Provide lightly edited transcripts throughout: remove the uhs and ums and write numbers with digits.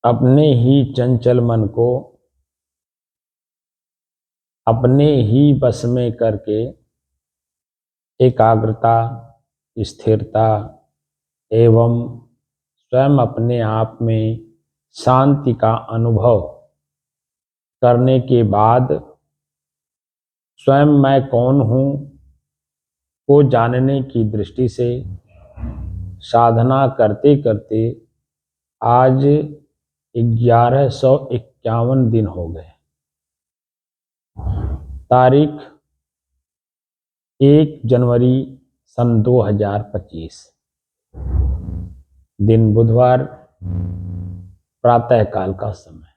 अपने ही चंचल मन को अपने ही बस में करके एकाग्रता, स्थिरता एवं स्वयं अपने आप में शांति का अनुभव करने के बाद स्वयं मैं कौन हूँ को जानने की दृष्टि से साधना करते करते आज 1151 दिन हो गए। तारीख 1 जनवरी सन 2025, दिन बुधवार, प्रातः काल का समय।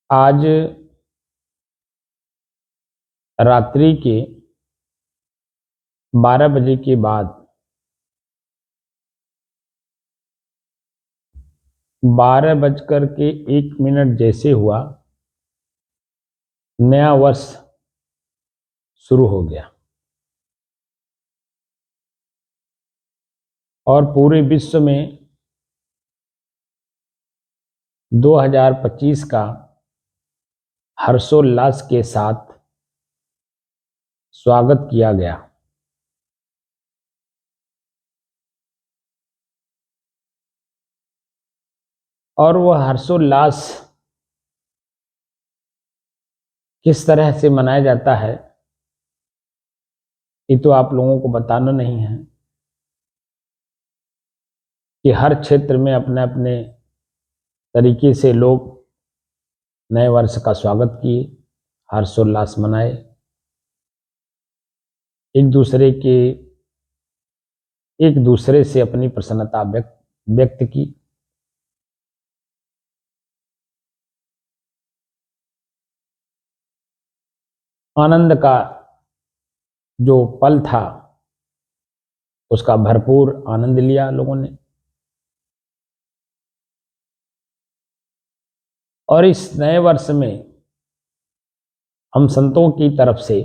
आज रात्रि के 12 बजे के बाद 12:01 जैसे हुआ, नया वर्ष शुरू हो गया और पूरे विश्व में 2025 का हर्षोल्लास के साथ स्वागत किया गया। और वह हर्षोल्लास किस तरह से मनाया जाता है ये तो आप लोगों को बताना नहीं है कि हर क्षेत्र में अपने अपने तरीके से लोग नए वर्ष का स्वागत किए, हर्षोल्लास मनाए, एक दूसरे से अपनी प्रसन्नता व्यक्त की। आनंद का जो पल था उसका भरपूर आनंद लिया लोगों ने। और इस नए वर्ष में हम संतों की तरफ से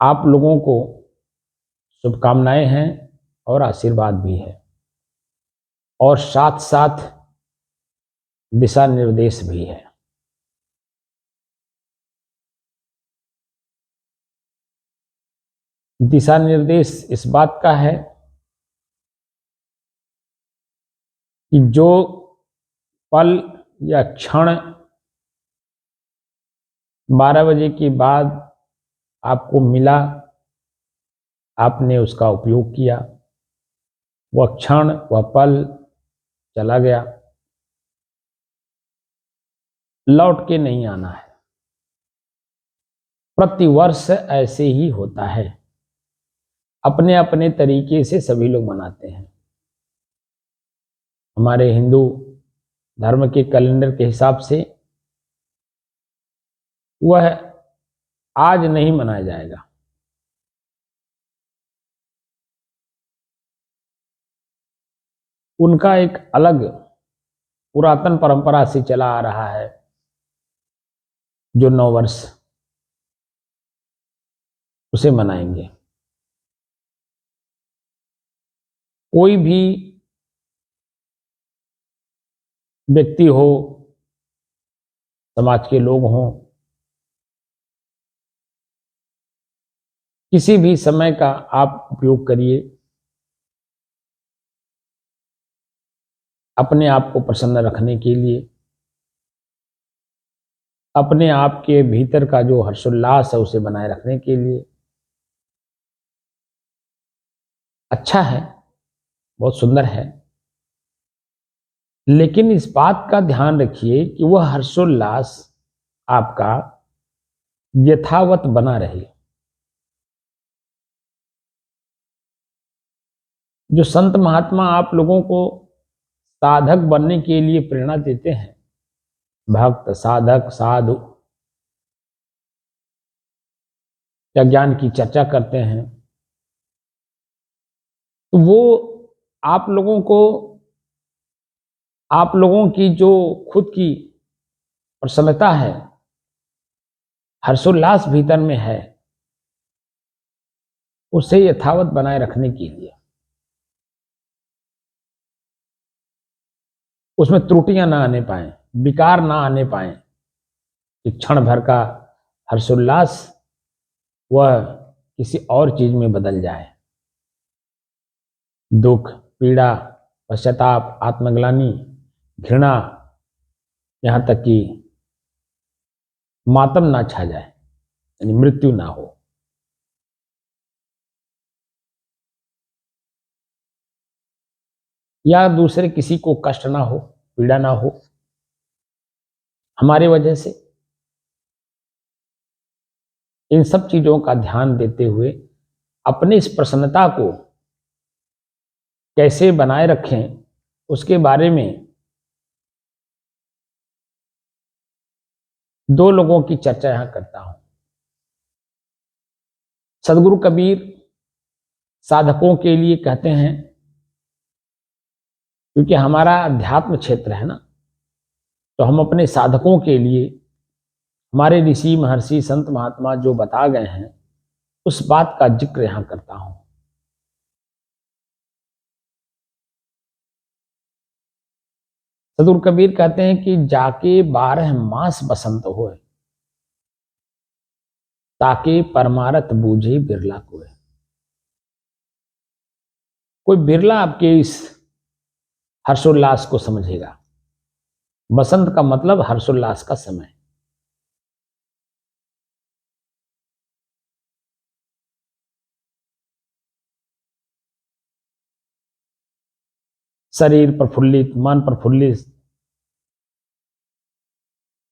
आप लोगों को शुभकामनाएं हैं और आशीर्वाद भी है और साथ साथ दिशा निर्देश भी है। दिशा निर्देश इस बात का है कि जो पल या क्षण 12 बजे के बाद आपको मिला, आपने उसका उपयोग किया, वह क्षण वह पल चला गया, लौट के नहीं आना है। प्रतिवर्ष ऐसे ही होता है, अपने अपने तरीके से सभी लोग मनाते हैं। हमारे हिंदू धर्म के कैलेंडर के हिसाब से वह आज नहीं मनाया जाएगा, उनका एक अलग पुरातन परंपरा से चला आ रहा है जो नव वर्ष उसे मनाएंगे। कोई भी व्यक्ति हो, समाज के लोग हों, किसी भी समय का आप उपयोग करिए, अपने आप को प्रसन्न रखने के लिए, अपने आप के भीतर का जो हर्षोल्लास है उसे बनाए रखने के लिए। अच्छा है, बहुत सुंदर है, लेकिन इस बात का ध्यान रखिए कि वह हर्षोल्लास आपका यथावत बना रहे। जो संत महात्मा आप लोगों को साधक बनने के लिए प्रेरणा देते हैं, भक्त, साधक, साधु या ज्ञान की चर्चा करते हैं, तो वो आप लोगों की जो खुद की प्रसन्नता है, हर्षोल्लास भीतर में है, उसे यथावत बनाए रखने के लिए, उसमें त्रुटियां ना आने पाए, विकार ना आने पाए, कि क्षण भर का हर्षोल्लास वह किसी और चीज में बदल जाए। दुख, पीड़ा, पश्चाताप, आत्मग्लानि, घृणा, यहां तक कि मातम ना छा जाए, यानी मृत्यु ना हो। या दूसरे किसी को कष्ट ना हो, पीड़ा ना हो हमारी वजह से। इन सब चीजों का ध्यान देते हुए अपनी इस प्रसन्नता को कैसे बनाए रखें, उसके बारे में दो लोगों की चर्चा यहां करता हूं। सदगुरु कबीर साधकों के लिए कहते हैं, क्योंकि हमारा अध्यात्म क्षेत्र है ना, तो हम अपने साधकों के लिए हमारे ऋषि महर्षि संत महात्मा जो बता गए हैं उस बात का जिक्र यहां करता हूं। सदगुरु कबीर कहते हैं कि जाके 12 मास बसंत होए, ताके परमारथ बूझे बिरला कोय। कोई बिरला आपके इस हर्षोल्लास को समझेगा। बसंत का मतलब हर्षोल्लास का समय। शरीर प्रफुल्लित, मन प्रफुल्लित,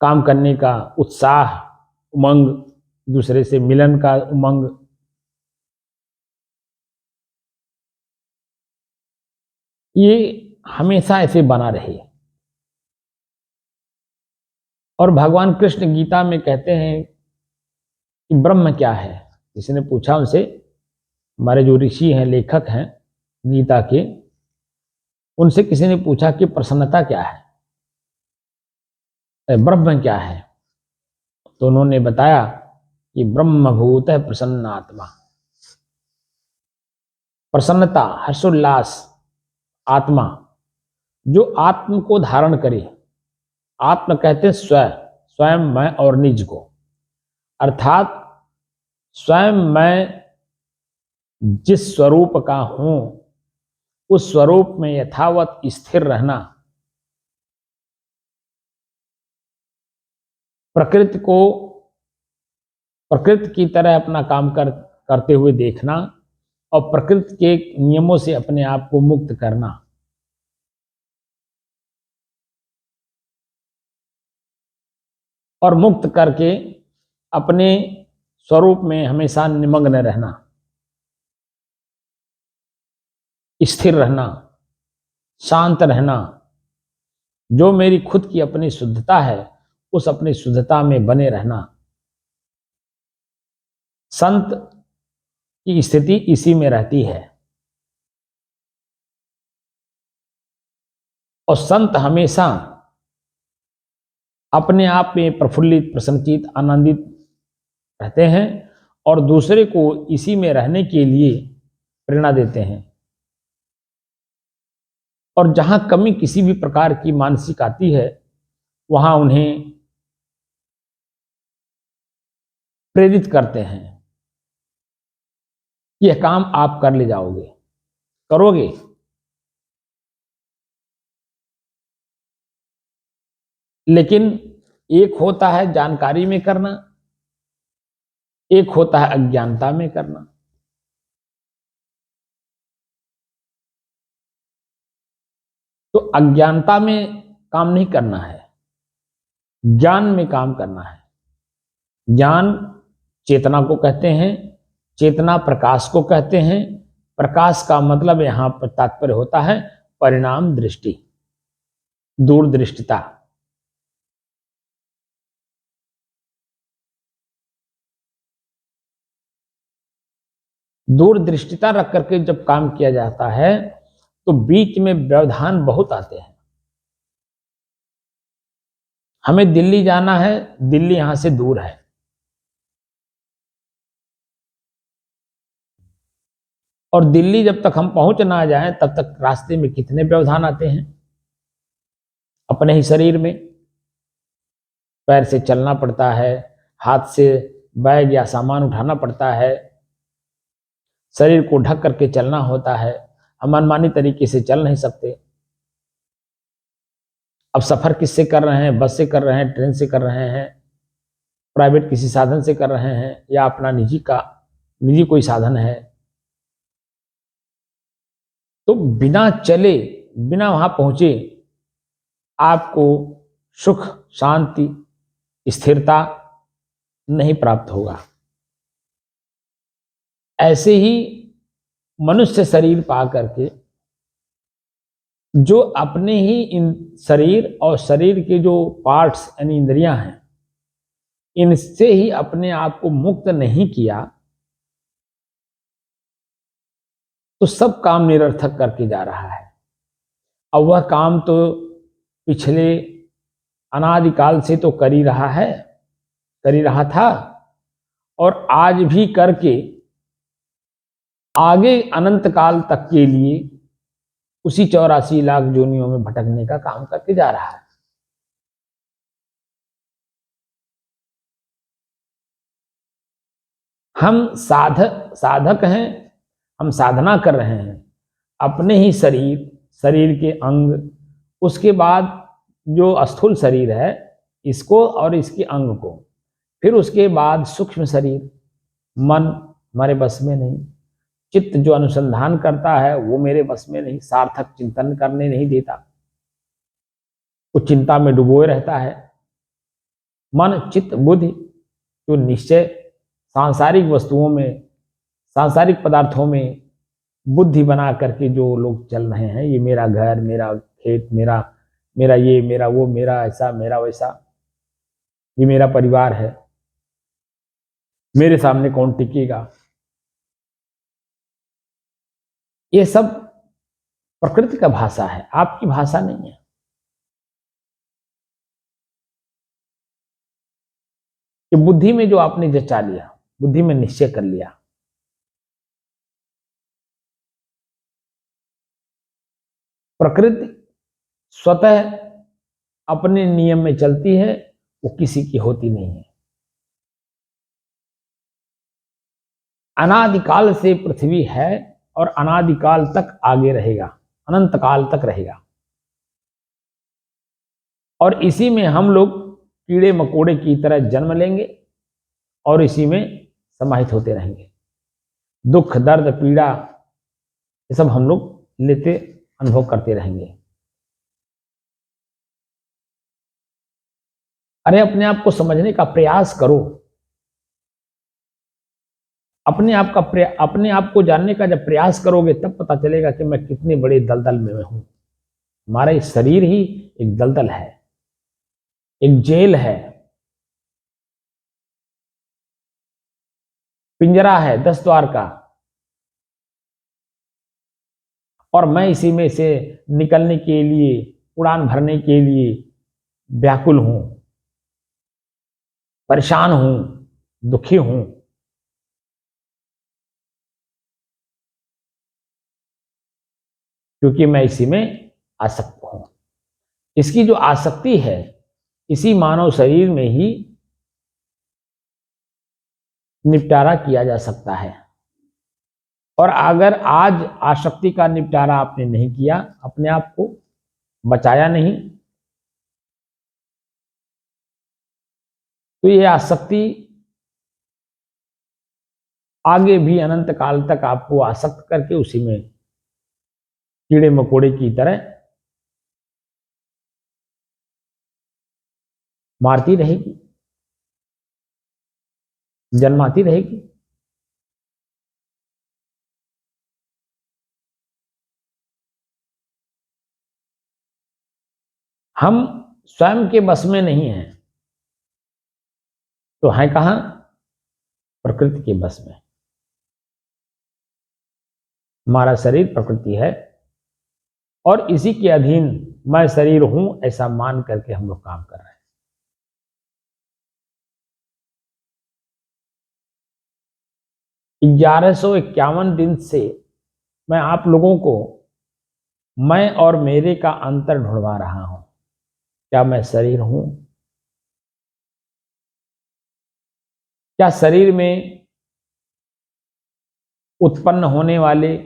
काम करने का उत्साह, उमंग, दूसरे से मिलन का उमंग, ये हमेशा ऐसे बना रहे। और भगवान कृष्ण गीता में कहते हैं कि ब्रह्म क्या है। किसी ने पूछा उनसे, हमारे जो ऋषि हैं, लेखक हैं गीता के, उनसे किसी ने पूछा कि प्रसन्नता क्या है, ब्रह्म क्या है। तो उन्होंने बताया कि ब्रह्मभूत है प्रसन्न आत्मा। प्रसन्नता, हर्षोल्लास, आत्मा जो आत्म को धारण करे। आत्म कहते हैं स्वयं, स्वयं मैं और निज को, अर्थात स्वयं मैं जिस स्वरूप का हूं उस स्वरूप में यथावत स्थिर रहना, प्रकृति को प्रकृति की तरह अपना काम करते हुए देखना और प्रकृति के नियमों से अपने आप को मुक्त करना। और मुक्त करके अपने स्वरूप में हमेशा निमग्न रहना, स्थिर रहना, शांत रहना। जो मेरी खुद की अपनी शुद्धता है उस अपनी शुद्धता में बने रहना। संत की स्थिति इसी में रहती है। और संत हमेशा अपने आप में प्रफुल्लित, प्रसन्नचित, आनंदित रहते हैं और दूसरे को इसी में रहने के लिए प्रेरणा देते हैं। और जहां कमी किसी भी प्रकार की मानसिक आती है वहां उन्हें प्रेरित करते हैं, यह काम आप कर ले जाओगे, करोगे। लेकिन एक होता है जानकारी में करना, एक होता है अज्ञानता में करना। तो अज्ञानता में काम नहीं करना है, ज्ञान में काम करना है। ज्ञान चेतना को कहते हैं, चेतना प्रकाश को कहते हैं। प्रकाश का मतलब यहां पर तात्पर्य होता है परिणाम दृष्टि, दूरदृष्टिता। दूरदृष्टिता रख करके जब काम किया जाता है तो बीच में व्यवधान बहुत आते हैं। हमें दिल्ली जाना है, दिल्ली यहां से दूर है, और दिल्ली जब तक हम पहुंच ना जाएं तब तक रास्ते में कितने व्यवधान आते हैं अपने ही शरीर में। पैर से चलना पड़ता है, हाथ से बैग या सामान उठाना पड़ता है, शरीर को ढक करके चलना होता है। हम मनमानी तरीके से चल नहीं सकते। अब सफर किससे कर रहे हैं? बस से कर रहे हैं, ट्रेन से कर रहे हैं, प्राइवेट किसी साधन से कर रहे हैं, या अपना निजी कोई साधन है, तो बिना चले, बिना वहां पहुंचे आपको सुख, शांति, स्थिरता नहीं प्राप्त होगा। ऐसे ही मनुष्य शरीर पा करके जो अपने ही इन शरीर और शरीर के जो पार्ट्स यानी इंद्रियां हैं, इनसे ही अपने आप को मुक्त नहीं किया, तो सब काम निरर्थक करके जा रहा है। अब वह काम तो पिछले अनादिकाल से तो कर ही रहा है, कर ही रहा था, और आज भी करके आगे अनंत काल तक के लिए उसी 84 लाख जोनियों में भटकने का काम करके जा रहा है। हम साधक हैं, हम साधना कर रहे हैं अपने ही शरीर के अंग, उसके बाद जो स्थूल शरीर है इसको और इसके अंग को, फिर उसके बाद सूक्ष्म शरीर, मन हमारे बस में नहीं, चित्त जो अनुसंधान करता है वो मेरे बस में नहीं, सार्थक चिंतन करने नहीं देता, वो चिंता में डुबोए रहता है। मन, चित्त, बुद्धि जो निश्चय सांसारिक वस्तुओं में, सांसारिक पदार्थों में बुद्धि बना करके जो लोग चल रहे हैं, ये मेरा घर, मेरा खेत, मेरा ये, मेरा वो, मेरा ऐसा, मेरा वैसा, ये मेरा परिवार है, मेरे सामने कौन टिकेगा, ये सब प्रकृति का भाषा है, आपकी भाषा नहीं है। कि बुद्धि में जो आपने जचा लिया, बुद्धि में निश्चय कर लिया, प्रकृति स्वतः अपने नियम में चलती है, वो किसी की होती नहीं है। अनादिकाल से पृथ्वी है और अनादिकाल तक आगे रहेगा, अनंत काल तक रहेगा, और इसी में हम लोग कीड़े मकोड़े की तरह जन्म लेंगे और इसी में समाहित होते रहेंगे। दुख, दर्द, पीड़ा, ये सब हम लोग लेते, अनुभव करते रहेंगे। अरे अपने आप को समझने का प्रयास करो, अपने आप को जानने का जब प्रयास करोगे तब पता चलेगा कि मैं कितने बड़े दलदल में हूं। हमारा इस शरीर ही एक दलदल है, एक जेल है, पिंजरा है 10 द्वार का, और मैं इसी में से निकलने के लिए, उड़ान भरने के लिए व्याकुल हूं, परेशान हूं, दुखी हूं। क्योंकि मैं इसी में आसक्त हूं। इसकी जो आसक्ति है, इसी मानव शरीर में ही निपटारा किया जा सकता है। और अगर आज आसक्ति का निपटारा आपने नहीं किया, अपने आप को बचाया नहीं, तो ये आसक्ति आगे भी अनंत काल तक आपको आसक्त करके उसी में कीड़े मकोड़े की तरह मारती रहेगी, जन्माती रहेगी। हम स्वयं के बस में नहीं हैं, तो हैं कहां? प्रकृति के बस में। हमारा शरीर प्रकृति है और इसी के अधीन मैं शरीर हूं ऐसा मान करके हम लोग काम कर रहे हैं। 1151 दिन से मैं आप लोगों को मैं और मेरे का अंतर ढूंढवा रहा हूं। क्या मैं शरीर हूं? क्या शरीर में उत्पन्न होने वाले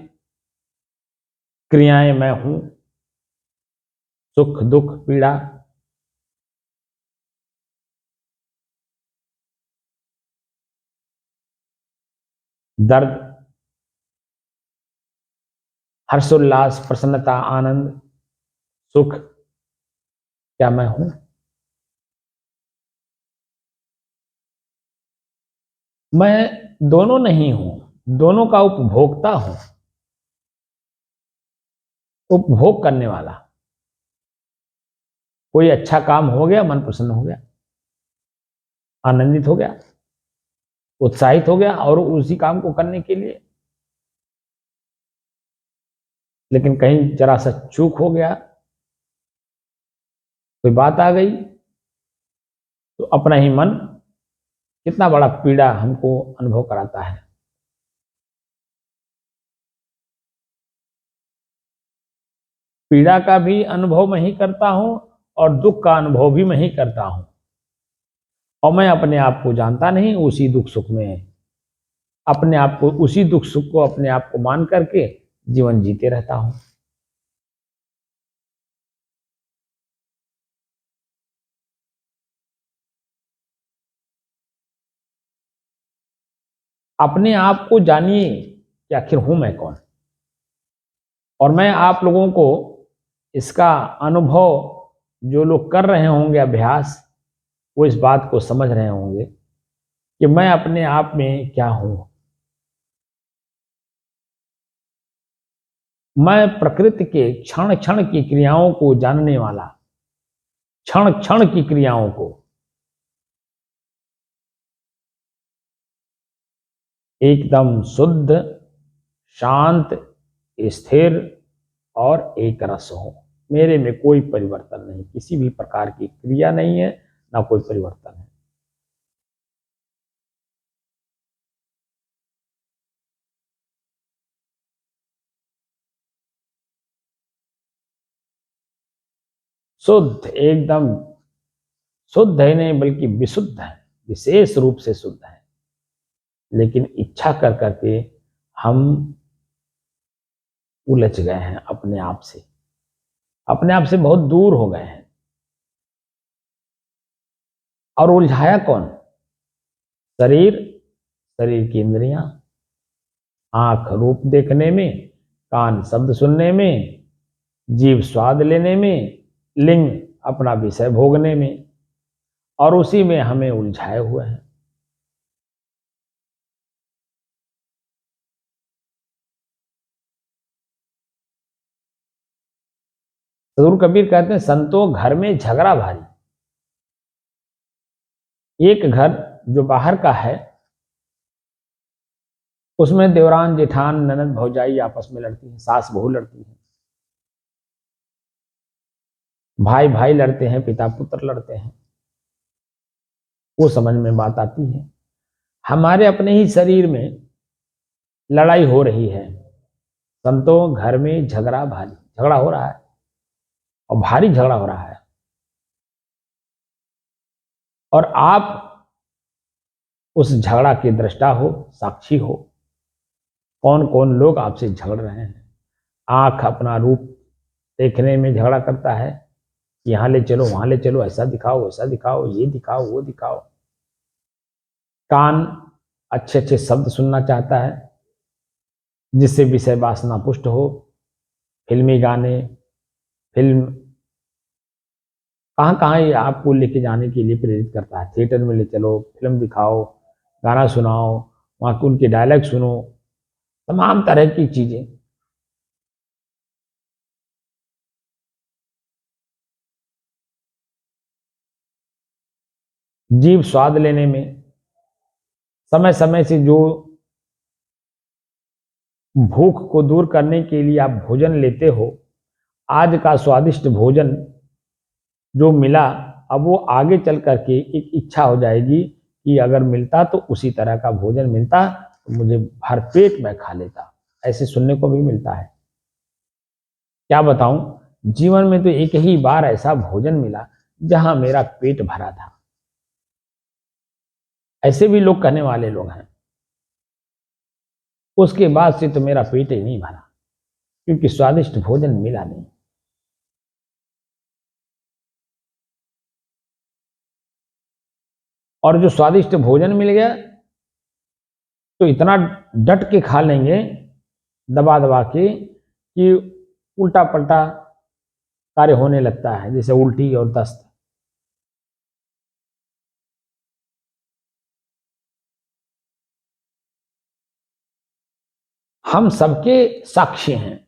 क्रियाएं मैं हूं? सुख, दुख, पीड़ा, दर्द, हर्षोल्लास, प्रसन्नता, आनंद, सुख, क्या मैं हूं? मैं दोनों नहीं हूं, दोनों का उपभोक्ता हूं, उपभोग करने वाला। कोई अच्छा काम हो गया, मन प्रसन्न हो गया, आनंदित हो गया, उत्साहित हो गया और उसी काम को करने के लिए। लेकिन कहीं जरा सा चूक हो गया, कोई बात आ गई, तो अपना ही मन कितना बड़ा पीड़ा हमको अनुभव कराता है। पीड़ा का भी अनुभव मैं ही करता हूं और दुख का अनुभव भी मैं ही करता हूं, और मैं अपने आप को जानता नहीं। उसी दुख सुख में अपने आप को, उसी दुख सुख को अपने आप को मान करके जीवन जीते रहता हूं। अपने आप को जानिए कि आखिर हूं मैं कौन। और मैं आप लोगों को इसका अनुभव, जो लोग कर रहे होंगे अभ्यास, वो इस बात को समझ रहे होंगे कि मैं अपने आप में क्या हूं। मैं प्रकृति के क्षण क्षण की क्रियाओं को जानने वाला, क्षण क्षण की क्रियाओं को एकदम शुद्ध, शांत, स्थिर और एक रस हो। मेरे में कोई परिवर्तन नहीं, किसी भी प्रकार की क्रिया नहीं है, ना कोई परिवर्तन है। शुद्ध, एकदम शुद्ध है, नहीं बल्कि विशुद्ध है, विशेष रूप से शुद्ध है। लेकिन इच्छा कर करके हम उलझ गए हैं, अपने आप से बहुत दूर हो गए हैं। और उलझाया कौन? शरीर, शरीर की इंद्रियां, आंख रूप देखने में, कान शब्द सुनने में, जीभ स्वाद लेने में, लिंग अपना विषय भोगने में, और उसी में हमें उलझाए हुए हैं। सदगुरु कबीर कहते हैं, संतो घर में झगड़ा भारी। एक घर जो बाहर का है, उसमें देवरान जेठान ननद भौजाई आपस में लड़ती है, सास बहू लड़ती है, भाई भाई लड़ते हैं, पिता पुत्र लड़ते हैं। वो समझ में बात आती है। हमारे अपने ही शरीर में लड़ाई हो रही है। संतो घर में झगड़ा भारी, झगड़ा हो रहा है और भारी झगड़ा हो रहा है। और आप उस झगड़ा के दृष्टा हो, साक्षी हो। कौन कौन लोग आपसे झगड़ रहे हैं। आंख अपना रूप देखने में झगड़ा करता है, यहाँ ले चलो, वहां ले चलो, ऐसा दिखाओ, वैसा दिखाओ, ये दिखाओ, वो दिखाओ। कान अच्छे अच्छे शब्द सुनना चाहता है, जिससे विषय वासना पुष्ट हो। फिल्मी गाने, फिल्म कहाँ कहाँ ये आपको लेके जाने के लिए प्रेरित करता है। थिएटर में ले चलो, फिल्म दिखाओ, गाना सुनाओ, वहाँ के उनके डायलॉग सुनो, तमाम तरह की चीजें। जीभ स्वाद लेने में, समय समय से जो भूख को दूर करने के लिए आप भोजन लेते हो, आज का स्वादिष्ट भोजन जो मिला, अब वो आगे चल करके एक इच्छा हो जाएगी कि अगर मिलता तो उसी तरह का भोजन मिलता तो मुझे भर पेट मैं खा लेता। ऐसे सुनने को भी मिलता है। क्या बताऊं, जीवन में तो एक ही बार ऐसा भोजन मिला जहां मेरा पेट भरा था। ऐसे भी लोग कहने वाले लोग हैं। उसके बाद से तो मेरा पेट ही नहीं भरा, क्योंकि स्वादिष्ट भोजन मिला नहीं। और जो स्वादिष्ट भोजन मिल गया तो इतना डट के खा लेंगे, दबा दबा के, कि उल्टा पलटा कार्य होने लगता है, जैसे उल्टी और दस्त। हम सबके साक्षी हैं।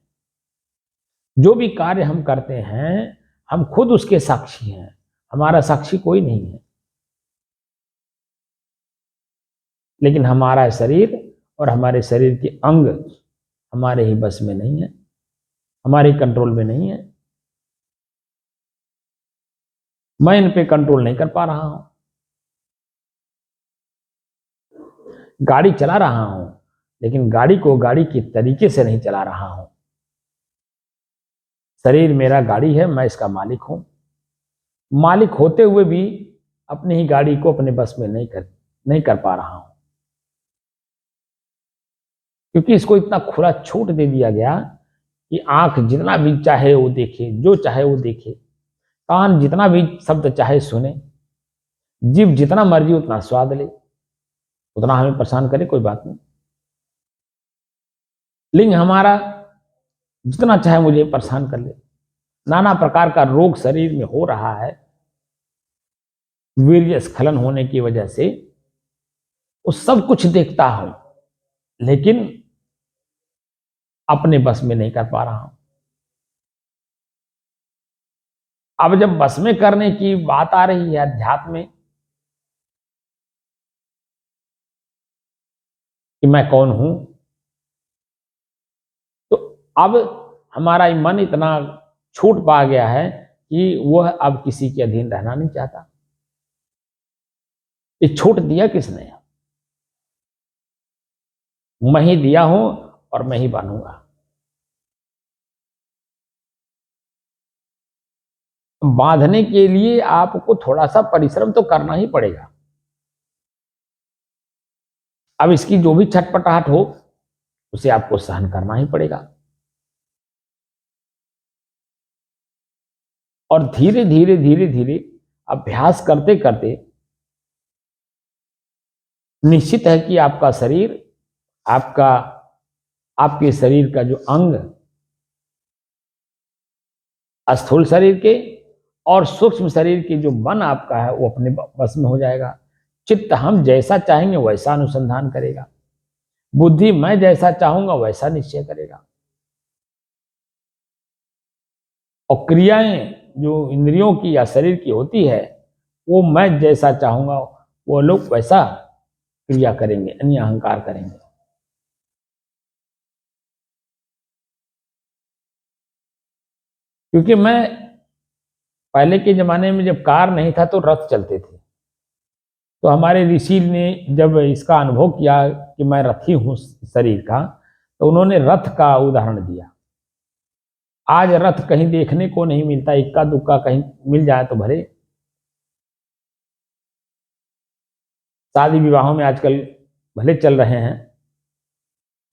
जो भी कार्य हम करते हैं, हम खुद उसके साक्षी हैं। हमारा साक्षी कोई नहीं है। लेकिन हमारा शरीर और हमारे शरीर के अंग हमारे ही बस में नहीं है, हमारे कंट्रोल में नहीं है। मैं इन पे कंट्रोल नहीं कर पा रहा हूं। गाड़ी चला रहा हूं, लेकिन गाड़ी को गाड़ी के तरीके से नहीं चला रहा हूं। शरीर मेरा गाड़ी है, मैं इसका मालिक हूं। मालिक होते हुए भी अपनी ही गाड़ी को अपने बस में नहीं कर पा रहा हूं, क्योंकि इसको इतना खुला छूट दे दिया गया कि आंख जितना भी चाहे वो देखे, जो चाहे वो देखे, कान जितना भी शब्द चाहे सुने, जीभ जितना मर्जी उतना स्वाद ले, उतना हमें परेशान करे, कोई बात नहीं। लिंग हमारा जितना चाहे मुझे परेशान कर ले। नाना प्रकार का रोग शरीर में हो रहा है वीर्य स्खलन होने की वजह से। वो सब कुछ देखता हूं, लेकिन अपने बस में नहीं कर पा रहा हूं। अब जब बस में करने की बात आ रही है अध्यात्म में, कि मैं कौन हूं, तो अब हमारा मन इतना छूट पा गया है कि वह अब किसी के अधीन रहना नहीं चाहता। ये छूट दिया किसने? मैं ही दिया हूं और मैं ही बनूंगा। बांधने के लिए आपको थोड़ा सा परिश्रम तो करना ही पड़ेगा। अब इसकी जो भी छटपटाहट हो, उसे आपको सहन करना ही पड़ेगा। और धीरे धीरे धीरे धीरे अभ्यास करते करते निश्चित है कि आपका शरीर, आपका आपके शरीर का जो अंग, स्थूल शरीर के और सूक्ष्म शरीर के जो मन आपका है, वो अपने बस में हो जाएगा। चित्त हम जैसा चाहेंगे वैसा अनुसंधान करेगा। बुद्धि मैं जैसा चाहूंगा वैसा निश्चय करेगा। और क्रियाएं जो इंद्रियों की या शरीर की होती है, वो मैं जैसा चाहूंगा वो लोग वैसा क्रिया करेंगे, अन्य अहंकार करेंगे। क्योंकि मैं पहले के जमाने में जब कार नहीं था तो रथ चलते थे। तो हमारे ऋषि ने जब इसका अनुभव किया कि मैं रथी हूं शरीर का, तो उन्होंने रथ का उदाहरण दिया। आज रथ कहीं देखने को नहीं मिलता, इक्का दुक्का कहीं मिल जाए तो भले। शादी विवाहों में आजकल भले चल रहे हैं,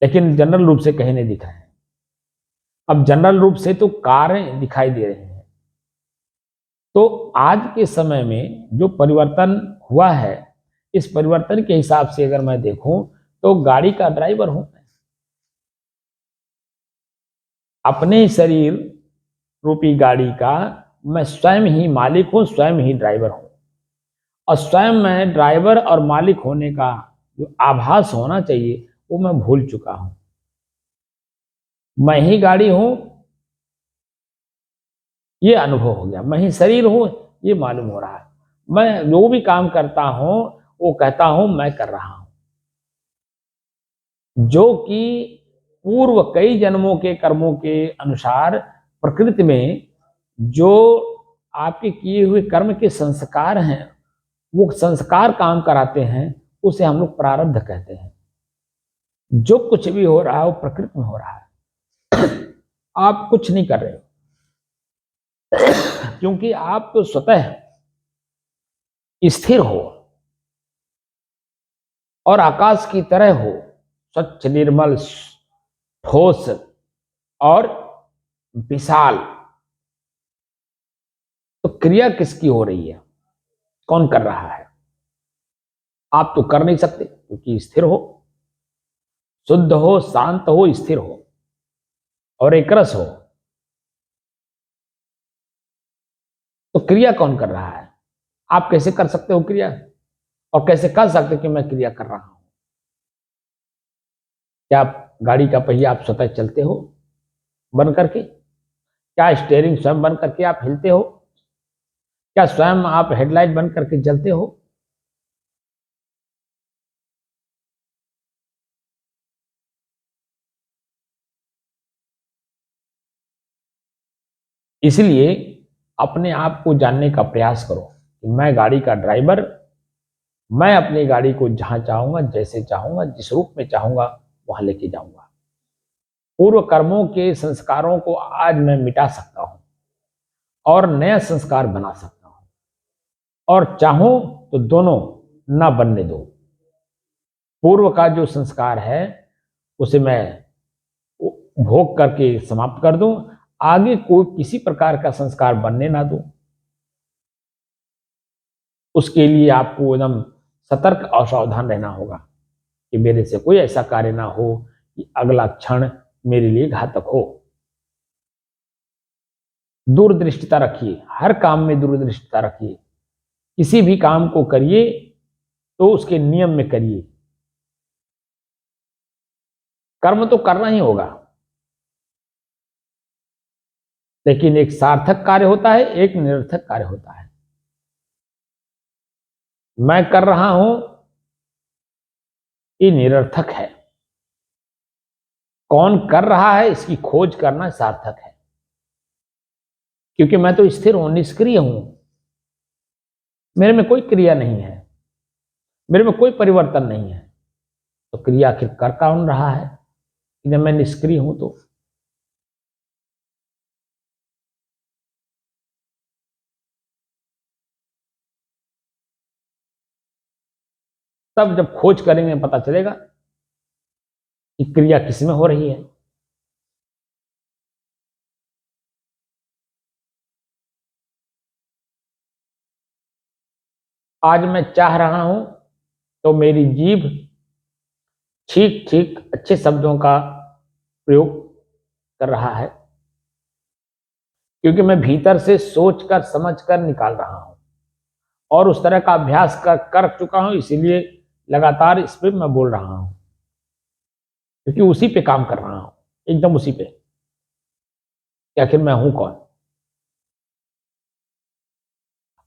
लेकिन जनरल रूप से कहीं नहीं दिख रहे हैं। अब जनरल रूप से तो कारें दिखाई दे रही हैं। तो आज के समय में जो परिवर्तन हुआ है, इस परिवर्तन के हिसाब से अगर मैं देखूं तो गाड़ी का ड्राइवर हूं मैं। अपने शरीर रूपी गाड़ी का मैं स्वयं ही मालिक हूं, स्वयं ही ड्राइवर हूं। और स्वयं मैं ड्राइवर और मालिक होने का जो आभास होना चाहिए वो मैं भूल चुका हूं। मैं ही गाड़ी हूं ये अनुभव हो गया, मैं ही शरीर हूं ये मालूम हो रहा है। मैं जो भी काम करता हूं वो कहता हूं मैं कर रहा हूं, जो कि पूर्व कई जन्मों के कर्मों के अनुसार प्रकृति में जो आपके किए हुए कर्म के संस्कार हैं, वो संस्कार काम कराते हैं, उसे हम लोग प्रारब्ध कहते हैं। जो कुछ भी हो रहा है वो प्रकृति में हो रहा है। आप कुछ नहीं कर रहे हो, क्योंकि आप तो स्वतः स्थिर हो और आकाश की तरह हो, स्वच्छ, निर्मल, ठोस और विशाल। तो क्रिया किसकी हो रही है, कौन कर रहा है? आप तो कर नहीं सकते, क्योंकि स्थिर हो, शुद्ध हो, शांत हो, स्थिर हो और एकरस हो। तो क्रिया कौन कर रहा है? आप कैसे कर सकते हो क्रिया, और कैसे कर सकते हो कि मैं क्रिया कर रहा हूं? क्या आप गाड़ी का पहिया आप स्वतः चलते हो बन करके? क्या स्टीयरिंग स्वयं बन करके आप हिलते हो? क्या स्वयं आप हेडलाइट बन करके जलते हो? इसलिए अपने आप को जानने का प्रयास करो कि मैं गाड़ी का ड्राइवर, मैं अपनी गाड़ी को जहां चाहूंगा, जैसे चाहूंगा, जिस रूप में चाहूंगा वहां लेके जाऊंगा। पूर्व कर्मों के संस्कारों को आज मैं मिटा सकता हूं और नया संस्कार बना सकता हूं, और चाहूं तो दोनों ना बनने दो। पूर्व का जो संस्कार है उसे मैं भोग करके समाप्त कर दूं, आगे कोई किसी प्रकार का संस्कार बनने ना दूं। उसके लिए आपको एकदम सतर्क और सावधान रहना होगा कि मेरे से कोई ऐसा कार्य ना हो कि अगला क्षण मेरे लिए घातक हो। दूरदृष्टिता रखिए, हर काम में दूरदृष्टिता रखिए। किसी भी काम को करिए तो उसके नियम में करिए। कर्म तो करना ही होगा, लेकिन एक सार्थक कार्य होता है, एक निरर्थक कार्य होता है। मैं कर रहा हूं, ये निरर्थक है। कौन कर रहा है इसकी खोज करना सार्थक है, क्योंकि मैं तो स्थिर हूं, निष्क्रिय हूं, मेरे में कोई क्रिया नहीं है, मेरे में कोई परिवर्तन नहीं है। तो क्रिया आखिर कर कौन रहा है जब मैं निष्क्रिय हूं? तो तब जब खोज करेंगे पता चलेगा कि क्रिया किसमें हो रही है। आज मैं चाह रहा हूं तो मेरी जीभ ठीक ठीक अच्छे शब्दों का प्रयोग कर रहा है, क्योंकि मैं भीतर से सोच कर समझ कर निकाल रहा हूं और उस तरह का अभ्यास कर चुका हूं, इसीलिए लगातार इस पर मैं बोल रहा हूं, क्योंकि उसी पे काम कर रहा हूं, एकदम उसी पे कि आखिर मैं हूं कौन।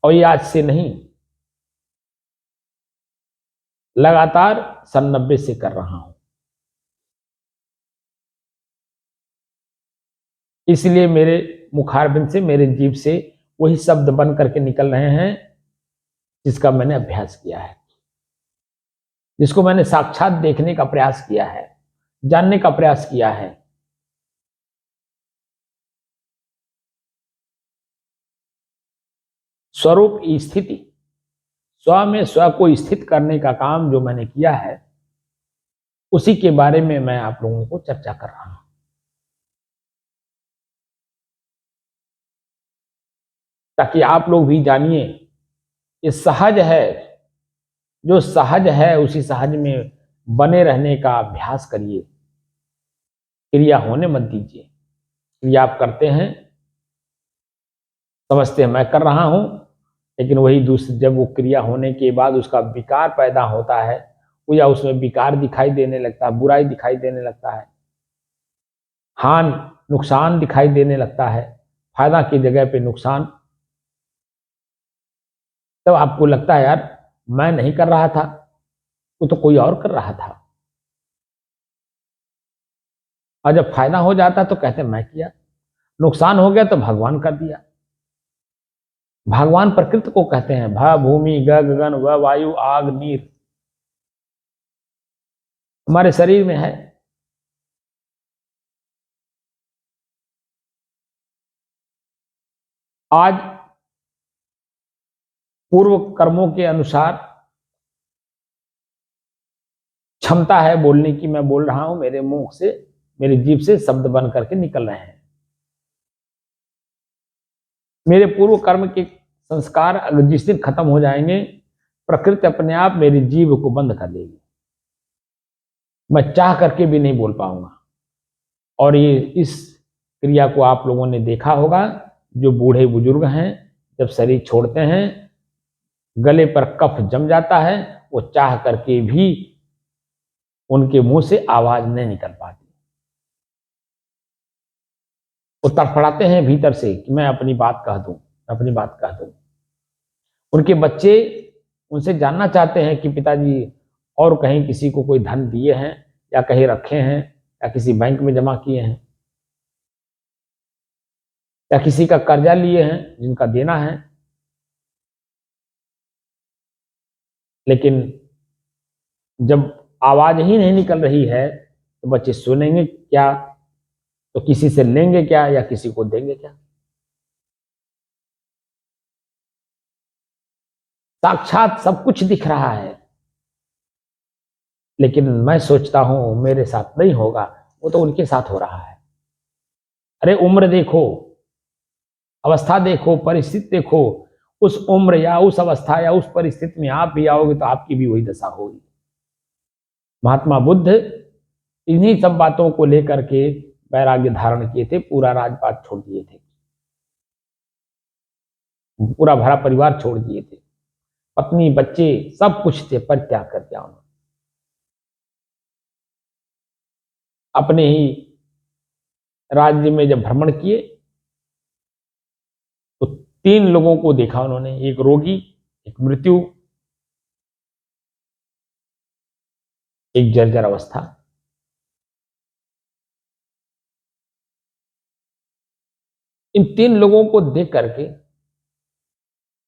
और ये आज से नहीं, लगातार सन 90 से कर रहा हूं। इसलिए मेरे मुखारबिंद से, मेरे जीभ से वही शब्द बन करके निकल रहे हैं जिसका मैंने अभ्यास किया है, जिसको मैंने साक्षात देखने का प्रयास किया है, जानने का प्रयास किया है। स्वरूप स्थिति, स्व में स्व को स्थित करने का काम जो मैंने किया है, उसी के बारे में मैं आप लोगों को चर्चा कर रहा हूं, ताकि आप लोग भी जानिए ये सहज है। जो सहज है उसी सहज में बने रहने का अभ्यास करिए, क्रिया होने मत दीजिए। क्रिया आप करते हैं, समझते हैं मैं कर रहा हूं, लेकिन वही दूसरी जब वो क्रिया होने के बाद उसका विकार पैदा होता है, या उसमें विकार दिखाई देने लगता है, बुराई दिखाई देने लगता है, हान नुकसान दिखाई देने लगता है, फायदा की जगह पे नुकसान, तब आपको लगता है यार मैं नहीं कर रहा था, वो तो कोई और कर रहा था। और जब फायदा हो जाता तो कहते मैं किया, नुकसान हो गया तो भगवान कर दिया। भगवान प्रकृति को कहते हैं, भ भूमि ग गगन व वायु आग नीर। हमारे शरीर में है। आज पूर्व कर्मों के अनुसार क्षमता है बोलने की, मैं बोल रहा हूं, मेरे मुंह से, मेरी जीभ से शब्द बन करके निकल रहे हैं। मेरे पूर्व कर्म के संस्कार अगर जिस दिन खत्म हो जाएंगे, प्रकृति अपने आप मेरी जीभ को बंद कर देगी, मैं चाह करके भी नहीं बोल पाऊंगा। और ये इस क्रिया को आप लोगों ने देखा होगा, जो बूढ़े बुजुर्ग हैं जब शरीर छोड़ते हैं, गले पर कफ जम जाता है, वो चाह करके भी उनके मुंह से आवाज नहीं निकल पाती, वो तड़फड़ाते हैं भीतर से कि मैं अपनी बात कह दूं, अपनी बात कह दूं। उनके बच्चे उनसे जानना चाहते हैं कि पिताजी और कहीं किसी को कोई धन दिए हैं या कहीं रखे हैं या किसी बैंक में जमा किए हैं या किसी का कर्जा लिए हैं जिनका देना है। लेकिन जब आवाज ही नहीं निकल रही है तो बच्चे सुनेंगे क्या, तो किसी से लेंगे क्या या किसी को देंगे क्या। साक्षात सब कुछ दिख रहा है, लेकिन मैं सोचता हूं मेरे साथ नहीं होगा, वो तो उनके साथ हो रहा है। अरे उम्र देखो, अवस्था देखो, परिस्थिति देखो, उस उम्र या उस अवस्था या उस परिस्थिति में आप भी आओगे तो आपकी भी वही दशा होगी। महात्मा बुद्ध इन्हीं सब बातों को लेकर के वैराग्य धारण किए थे, पूरा राजपाट छोड़ दिए थे, पूरा भरा परिवार छोड़ दिए थे, पत्नी बच्चे सब कुछ थे, परित्याग कर दिया उन्होंने। अपने ही राज्य में जब भ्रमण किए तो 3 लोगों को देखा उन्होंने, एक रोगी, एक मृत्यु, एक जर्जर अवस्था। इन 3 लोगों को देख करके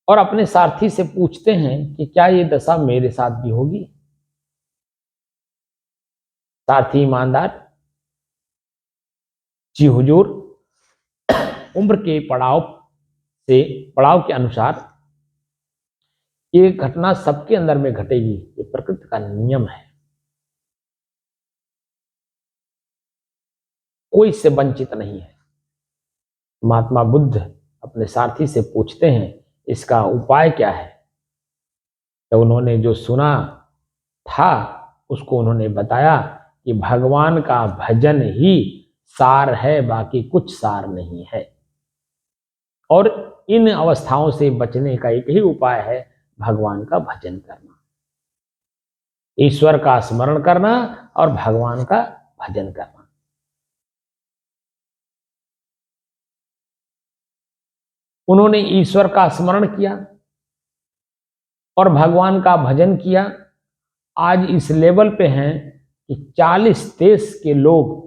और अपने सारथी से पूछते हैं कि क्या ये दशा मेरे साथ भी होगी। सारथी ईमानदार, जी हुजूर, उम्र के पड़ाव के अनुसार ये घटना सबके अंदर में घटेगी, ये प्रकृति का नियम है, कोई इससे वंचित नहीं है। महात्मा बुद्ध अपने सारथी से पूछते हैं इसका उपाय क्या है। तो उन्होंने जो सुना था उसको उन्होंने बताया कि भगवान का भजन ही सार है, बाकी कुछ सार नहीं है। और इन अवस्थाओं से बचने का एक ही उपाय है, भगवान का भजन करना, ईश्वर का स्मरण करना और भगवान का भजन करना। उन्होंने ईश्वर का स्मरण किया और भगवान का भजन किया। आज इस लेवल पे हैं कि 40 देश के लोग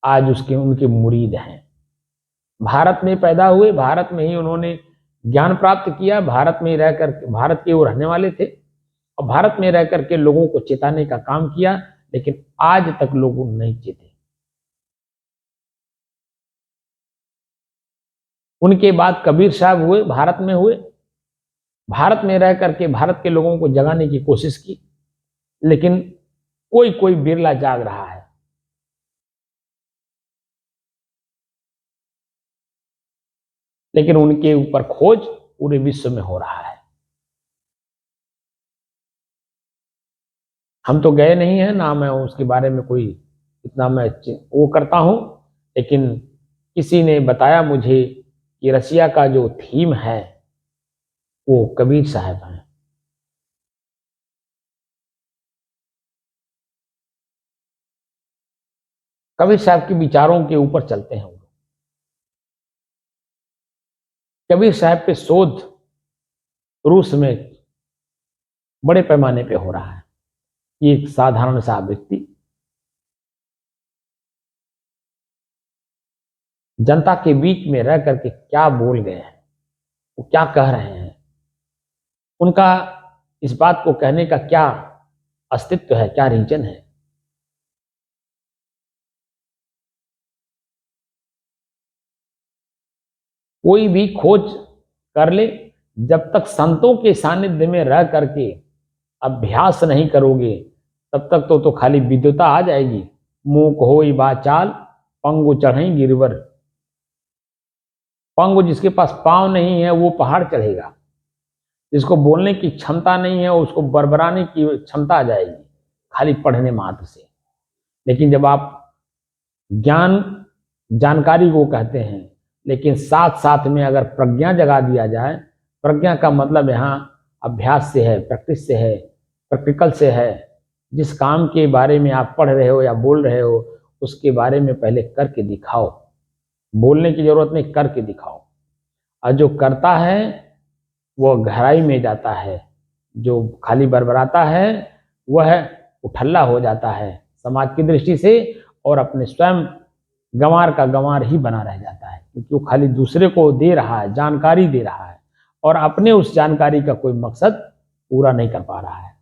आज उनके मुरीद हैं। भारत में पैदा हुए, भारत में ही उन्होंने ज्ञान प्राप्त किया, भारत में रह कर, भारत के वो रहने वाले थे और भारत में रह करके लोगों को चेताने का काम किया, लेकिन आज तक लोग नहीं चेते। उनके बाद कबीर साहब हुए, भारत में हुए, भारत में रह करके भारत के लोगों को जगाने की कोशिश की, लेकिन कोई कोई बिरला जाग रहा है। लेकिन उनके ऊपर खोज पूरे विश्व में हो रहा है। हम तो गए नहीं है ना, मैं उसके बारे में कोई इतना मैं वो करता हूं, लेकिन किसी ने बताया मुझे कि रसिया का जो थीम है वो कबीर साहब हैं। कबीर साहब के विचारों के ऊपर चलते हैं वो। कबीर साहब पे शोध रूस में बड़े पैमाने पे हो रहा है। ये एक साधारण सा व्यक्ति जनता के बीच में रह करके क्या बोल गए हैं, वो क्या कह रहे हैं, उनका इस बात को कहने का क्या अस्तित्व है, क्या रीजन है। कोई भी खोज कर ले, जब तक संतों के सानिध्य में रह करके अभ्यास नहीं करोगे तब तक तो खाली विद्वता आ जाएगी। मूक होई बाचाल पंगु चढ़ई गिरवर। पंगु जिसके पास पांव नहीं है वो पहाड़ चढ़ेगा, जिसको बोलने की क्षमता नहीं है उसको बरबराने की क्षमता आ जाएगी खाली पढ़ने मात्र से। लेकिन जब आप ज्ञान जानकारी को कहते हैं, लेकिन साथ साथ में अगर प्रज्ञा जगा दिया जाए, प्रज्ञा का मतलब यहाँ अभ्यास से है, प्रैक्टिस से है, प्रैक्टिकल से है। जिस काम के बारे में आप पढ़ रहे हो या बोल रहे हो उसके बारे में पहले करके दिखाओ। बोलने की जरूरत नहीं, करके दिखाओ। और जो करता है वो गहराई में जाता है, जो खाली बरबराता है वह उठल्ला हो जाता है समाज की दृष्टि से, और अपने स्वयं गंवार का गंवार ही बना रह जाता है, क्योंकि वो खाली दूसरे को दे रहा है, जानकारी दे रहा है, और अपने उस जानकारी का कोई मकसद पूरा नहीं कर पा रहा है।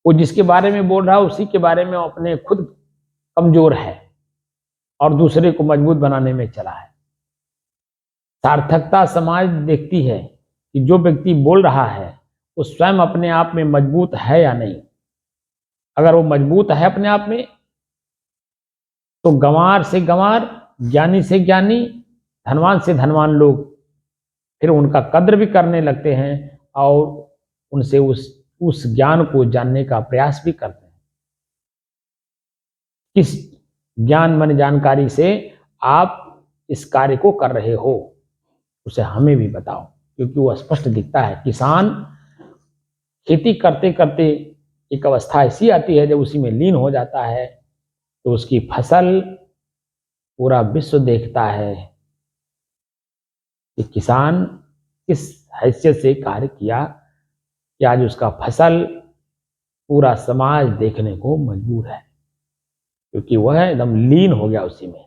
वो जिसके बारे में बोल रहा है उसी के बारे में अपने खुद कमजोर है और दूसरे को मजबूत बनाने में चला है। सार्थकता समाज देखती है कि जो व्यक्ति बोल रहा है वो स्वयं अपने आप में मजबूत है या नहीं। अगर वो मजबूत है अपने आप में तो गंवार से गंवार, ज्ञानी से ज्ञानी, धनवान से धनवान लोग फिर उनका कद्र भी करने लगते हैं और उनसे उस ज्ञान को जानने का प्रयास भी करते हैं। किस ज्ञान मन जानकारी से आप इस कार्य को कर रहे हो उसे हमें भी बताओ, क्योंकि वो स्पष्ट दिखता है। किसान खेती करते करते एक अवस्था ऐसी आती है जब उसी में लीन हो जाता है तो उसकी फसल पूरा विश्व देखता है कि किसान किस हैसियत से कार्य किया कि आज उसका फसल पूरा समाज देखने को मजबूर है, क्योंकि वह एकदम लीन हो गया उसी में,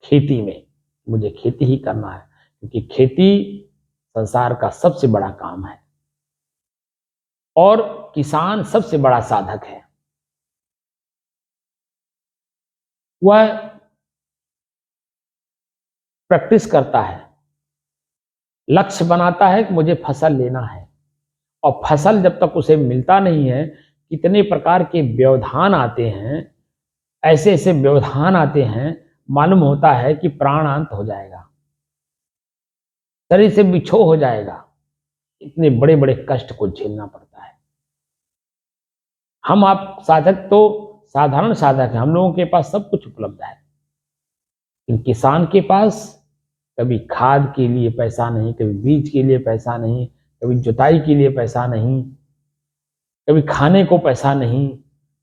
खेती में। मुझे खेती ही करना है, क्योंकि खेती संसार का सबसे बड़ा काम है और किसान सबसे बड़ा साधक है। वह प्रैक्टिस करता है, लक्ष्य बनाता है कि मुझे फसल लेना है, और फसल जब तक उसे मिलता नहीं है कितने प्रकार के व्यवधान आते हैं, ऐसे ऐसे व्यवधान आते हैं, मालूम होता है कि प्राणांत हो जाएगा, शरीर से बिछो हो जाएगा। इतने बड़े बड़े कष्ट को झेलना पड़ता है। हम आप साधक तो साधारण साधक हैं, हम लोगों के पास सब कुछ उपलब्ध है, लेकिन किसान के पास कभी खाद के लिए पैसा नहीं, कभी बीज के लिए पैसा नहीं, कभी जुताई के लिए पैसा नहीं, कभी खाने को पैसा नहीं,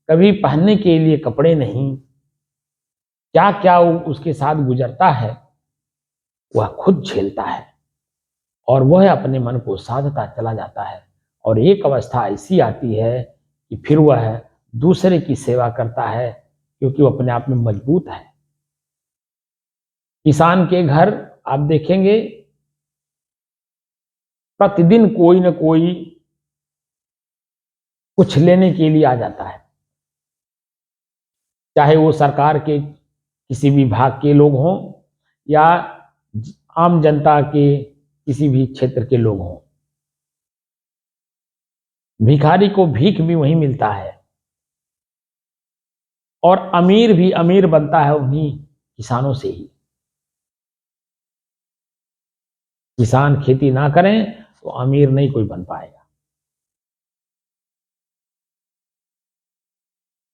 कभी पहनने के लिए कपड़े नहीं। क्या क्या उसके साथ गुजरता है वह खुद झेलता है और वह अपने मन को साधता चला जाता है। और एक अवस्था ऐसी आती है कि फिर वह दूसरे की सेवा करता है, क्योंकि वो अपने आप में मजबूत है। किसान के घर आप देखेंगे प्रतिदिन कोई न कोई कुछ लेने के लिए आ जाता है, चाहे वो सरकार के किसी विभाग के लोग हों या आम जनता के किसी भी क्षेत्र के लोग हों। भिखारी को भीख भी वहीं मिलता है और अमीर भी अमीर बनता है उन्हीं किसानों से ही। किसान खेती ना करें तो अमीर नहीं कोई बन पाएगा।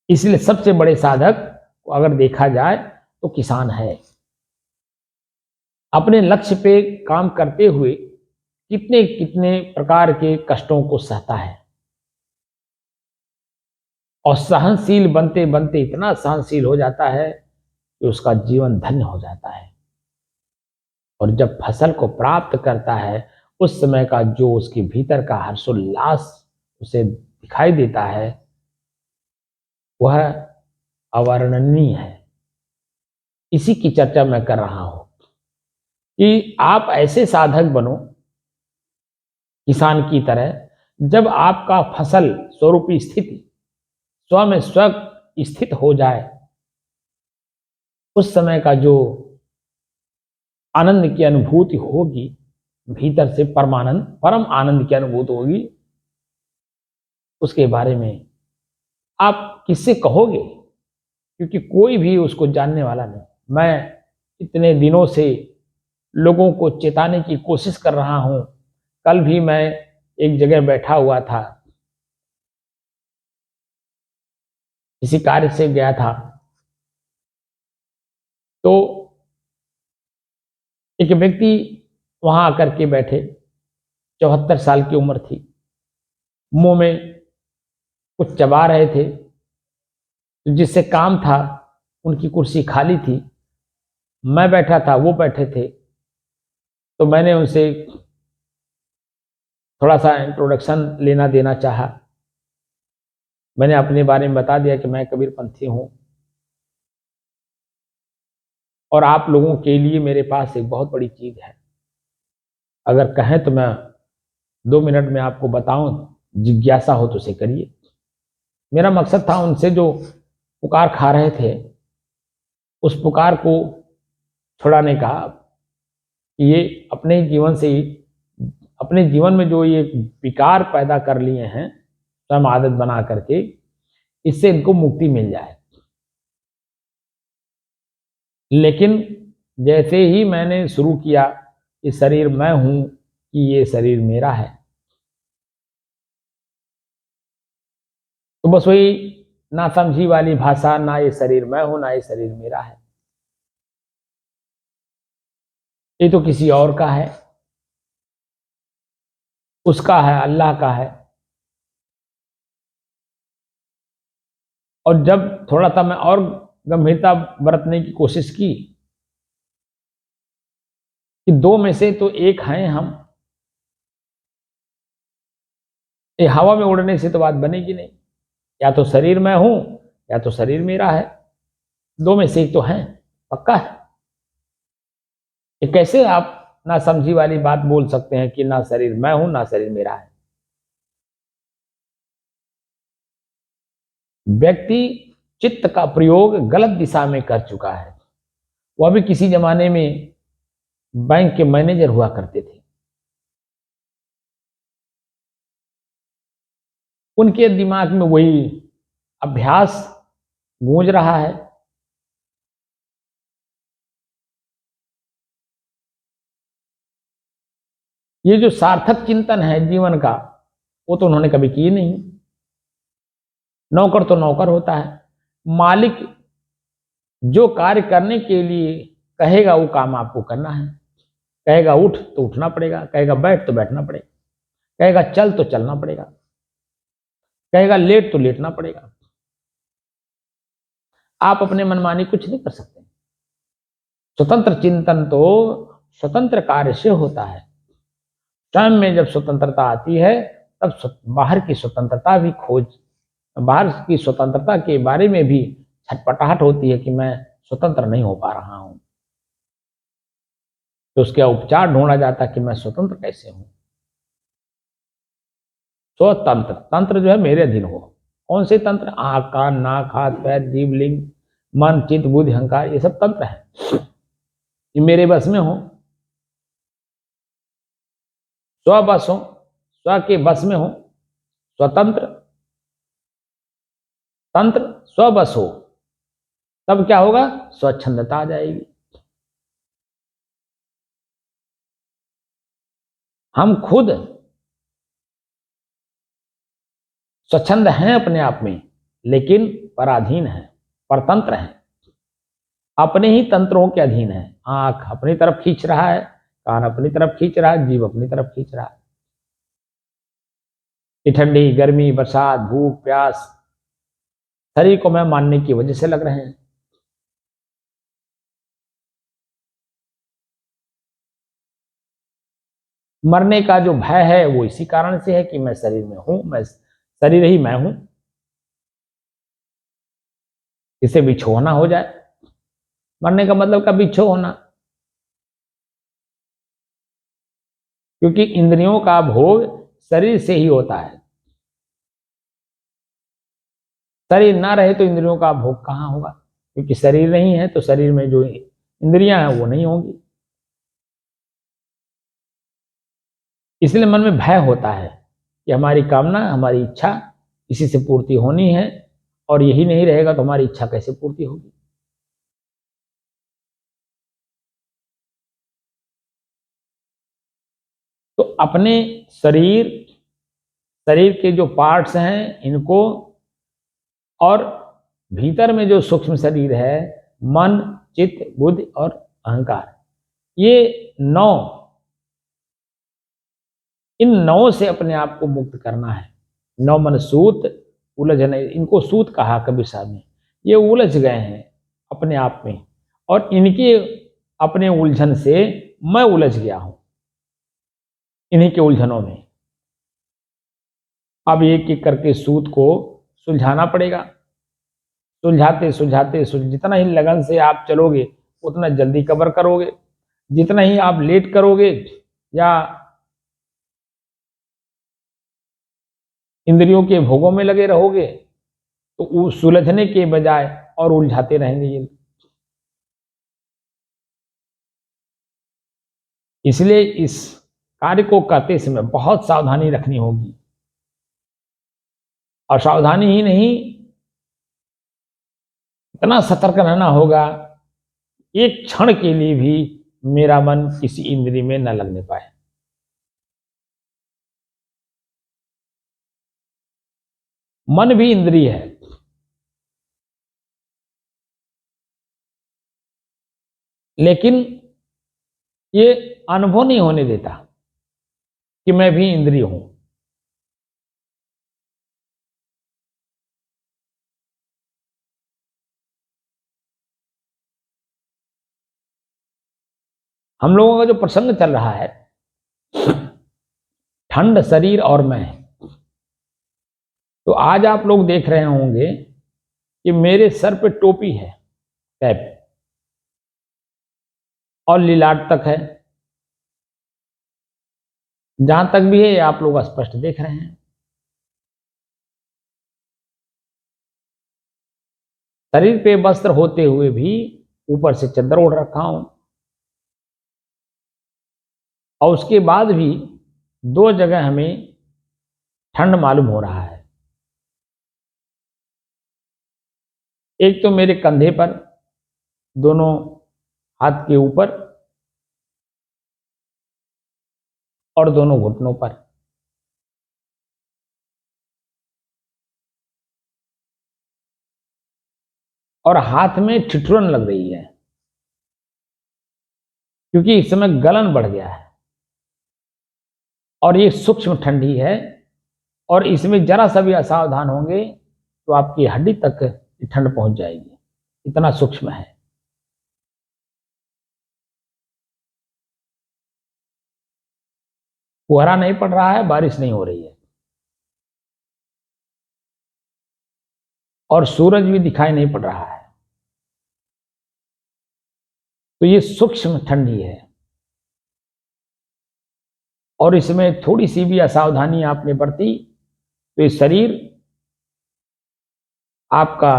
इसलिए सबसे बड़े साधक को अगर देखा जाए तो किसान है। अपने लक्ष्य पे काम करते हुए कितने कितने प्रकार के कष्टों को सहता है और सहनशील बनते बनते इतना सहनशील हो जाता है कि उसका जीवन धन्य हो जाता है। और जब फसल को प्राप्त करता है उस समय का जो उसके भीतर का हर्षोल्लास उसे दिखाई देता है वह अवर्णनीय है। इसी की चर्चा मैं कर रहा हूं कि आप ऐसे साधक बनो किसान की तरह, जब आपका फसल स्वरूपी स्थिति स्व में स्व स्थित हो जाए उस समय का जो आनंद की अनुभूति होगी, भीतर से परमानंद परम आनंद की अनुभूति होगी, उसके बारे में आप किससे कहोगे? क्योंकि कोई भी उसको जानने वाला नहीं। मैं इतने दिनों से लोगों को चेताने की कोशिश कर रहा हूं। कल भी मैं एक जगह बैठा हुआ था, किसी कार्य से गया था, तो एक व्यक्ति वहां आकर के बैठे, 74 साल की उम्र थी, मुंह में कुछ चबा रहे थे। तो जिससे काम था, उनकी कुर्सी खाली थी, मैं बैठा था, वो बैठे थे। तो मैंने उनसे थोड़ा सा इंट्रोडक्शन लेना देना चाहा। मैंने अपने बारे में बता दिया कि मैं कबीरपंथी हूं और आप लोगों के लिए मेरे पास एक बहुत बड़ी चीज है। अगर कहें तो मैं 2 मिनट में आपको बताऊं, जिज्ञासा हो तो उसे करिए। मेरा मकसद था उनसे जो पुकार खा रहे थे, उस पुकार को छुड़ाने का। ये अपने जीवन से ही, अपने जीवन में जो ये विकार पैदा कर लिए हैं स्वयं आदत बना करके, इससे इनको मुक्ति मिल जाए। लेकिन जैसे ही मैंने शुरू किया कि शरीर मैं हूं, कि ये शरीर मेरा है, तो बस वही ना समझी वाली भाषा, ना ये शरीर मैं हूं, ना ये शरीर मेरा है, ये तो किसी और का है, उसका है, अल्लाह का है। और जब थोड़ा सा मैं और गंभीरता बरतने की कोशिश की कि दो में से तो एक हैं हम, ये हवा में उड़ने से तो बात बनेगी नहीं। या तो शरीर मैं हूं, या तो शरीर मेरा है, दो में से एक तो है, पक्का है। ये कैसे आप ना समझी वाली बात बोल सकते हैं कि ना शरीर मैं हूं, ना शरीर मेरा है? व्यक्ति चित्त का प्रयोग गलत दिशा में कर चुका है। वह भी किसी जमाने में बैंक के मैनेजर हुआ करते थे। उनके दिमाग में वही अभ्यास गूंज रहा है। ये जो सार्थक चिंतन है जीवन का, वो तो उन्होंने कभी किए नहीं। नौकर तो नौकर होता है, मालिक जो कार्य करने के लिए कहेगा वो काम आपको करना है। कहेगा उठ तो उठना पड़ेगा, कहेगा बैठ तो बैठना पड़ेगा, कहेगा चल तो चलना पड़ेगा, कहेगा लेट तो लेटना पड़ेगा। आप अपने मनमानी कुछ नहीं कर सकते। स्वतंत्र चिंतन तो स्वतंत्र कार्य से होता है। स्वयं में जब स्वतंत्रता आती है, तब बाहर की स्वतंत्रता भी खोज, बाहर की स्वतंत्रता के बारे में भी छटपटाहट होती है कि मैं स्वतंत्र नहीं हो पा रहा हूं। तो उसका उपचार ढूंढा जाता कि मैं स्वतंत्र कैसे हूं। स्वतंत्र तंत्र जो है मेरे अधीन हो। कौन से तंत्र? आंख, कान, नाक, हाथ, पैर, जीव, लिंग, मन, चित्त, बुद्धि, अहंकार, ये सब तंत्र है, ये मेरे बस में हो। स्व बस हो, स्व के बस में हो, स्वतंत्र तंत्र स्व बस हो, तब क्या होगा? स्वच्छंदता आ जाएगी। हम खुद स्वच्छंद हैं अपने आप में, लेकिन पराधीन हैं, परतंत्र हैं, अपने ही तंत्रों के अधीन है। आंख अपनी तरफ खींच रहा है, कान अपनी तरफ खींच रहा है, जीव अपनी तरफ खींच रहा है। ये ठंडी, गर्मी, बरसात, भूख, प्यास शरीर को मैं मानने की वजह से लग रहे हैं। मरने का जो भय है वो इसी कारण से है कि मैं शरीर में हूं, मैं शरीर ही मैं हूं, इसे बिछो होना हो जाए। मरने का मतलब का बिछो होना, क्योंकि इंद्रियों का भोग शरीर से ही होता है। शरीर ना रहे तो इंद्रियों का भोग कहां होगा? क्योंकि शरीर नहीं है तो शरीर में जो इंद्रियां हैं वो नहीं होंगी। इसलिए मन में भय होता है कि हमारी कामना, हमारी इच्छा इसी से पूर्ति होनी है, और यही नहीं रहेगा तो हमारी इच्छा कैसे पूर्ति होगी। तो अपने शरीर शरीर के जो पार्ट्स हैं इनको, और भीतर में जो सूक्ष्म शरीर है, मन, चित्त, बुद्धि और अहंकार, ये 9, इन 9 से अपने आप को मुक्त करना है। 9 मन सूत उलझन, इनको सूत कहा कबीर साहब ने। ये उलझ गए हैं अपने आप में, और इनके अपने उलझन से मैं उलझ गया हूं, इन्हीं के उलझनों में। अब एक एक करके सूत को सुलझाना पड़ेगा। सुलझाते सुलझाते जितना ही लगन से आप चलोगे उतना जल्दी कवर करोगे। जितना ही आप लेट करोगे या इंद्रियों के भोगों में लगे रहोगे तो सुलझने के बजाय और उलझाते रहेंगे ये। इसलिए इस कार्य को करते समय बहुत सावधानी रखनी होगी, और सावधानी ही नहीं, इतना सतर्क रहना होगा, एक क्षण के लिए भी मेरा मन किसी इंद्रिय में न लगने पाए। मन भी इंद्रिय है, लेकिन ये अनुभव नहीं होने देता कि मैं भी इंद्रिय हूं। हम लोगों का जो प्रसंग चल रहा है, ठंड, शरीर और मैं, तो आज आप लोग देख रहे होंगे कि मेरे सर पे टोपी है, कैप, और लीलाट तक है। जहां तक भी है आप लोग स्पष्ट देख रहे हैं। शरीर पे वस्त्र होते हुए भी ऊपर से चद्दर ओढ़ रखा हूं, और उसके बाद भी 2 जगह हमें ठंड मालूम हो रहा है। एक तो मेरे कंधे पर, दोनों हाथ के ऊपर, और दोनों घुटनों पर। और हाथ में ठिठुरन लग रही है, क्योंकि इस समय गलन बढ़ गया है, और ये सूक्ष्म ठंडी है, और इसमें जरा सा भी असावधान होंगे तो आपकी हड्डी तक ठंड पहुंच जाएगी, इतना सूक्ष्म है। कोहरा नहीं पड़ रहा है, बारिश नहीं हो रही है, और सूरज भी दिखाई नहीं पड़ रहा है। तो ये सूक्ष्म ठंडी है, और इसमें थोड़ी सी भी असावधानी आपने बरती तो ये शरीर आपका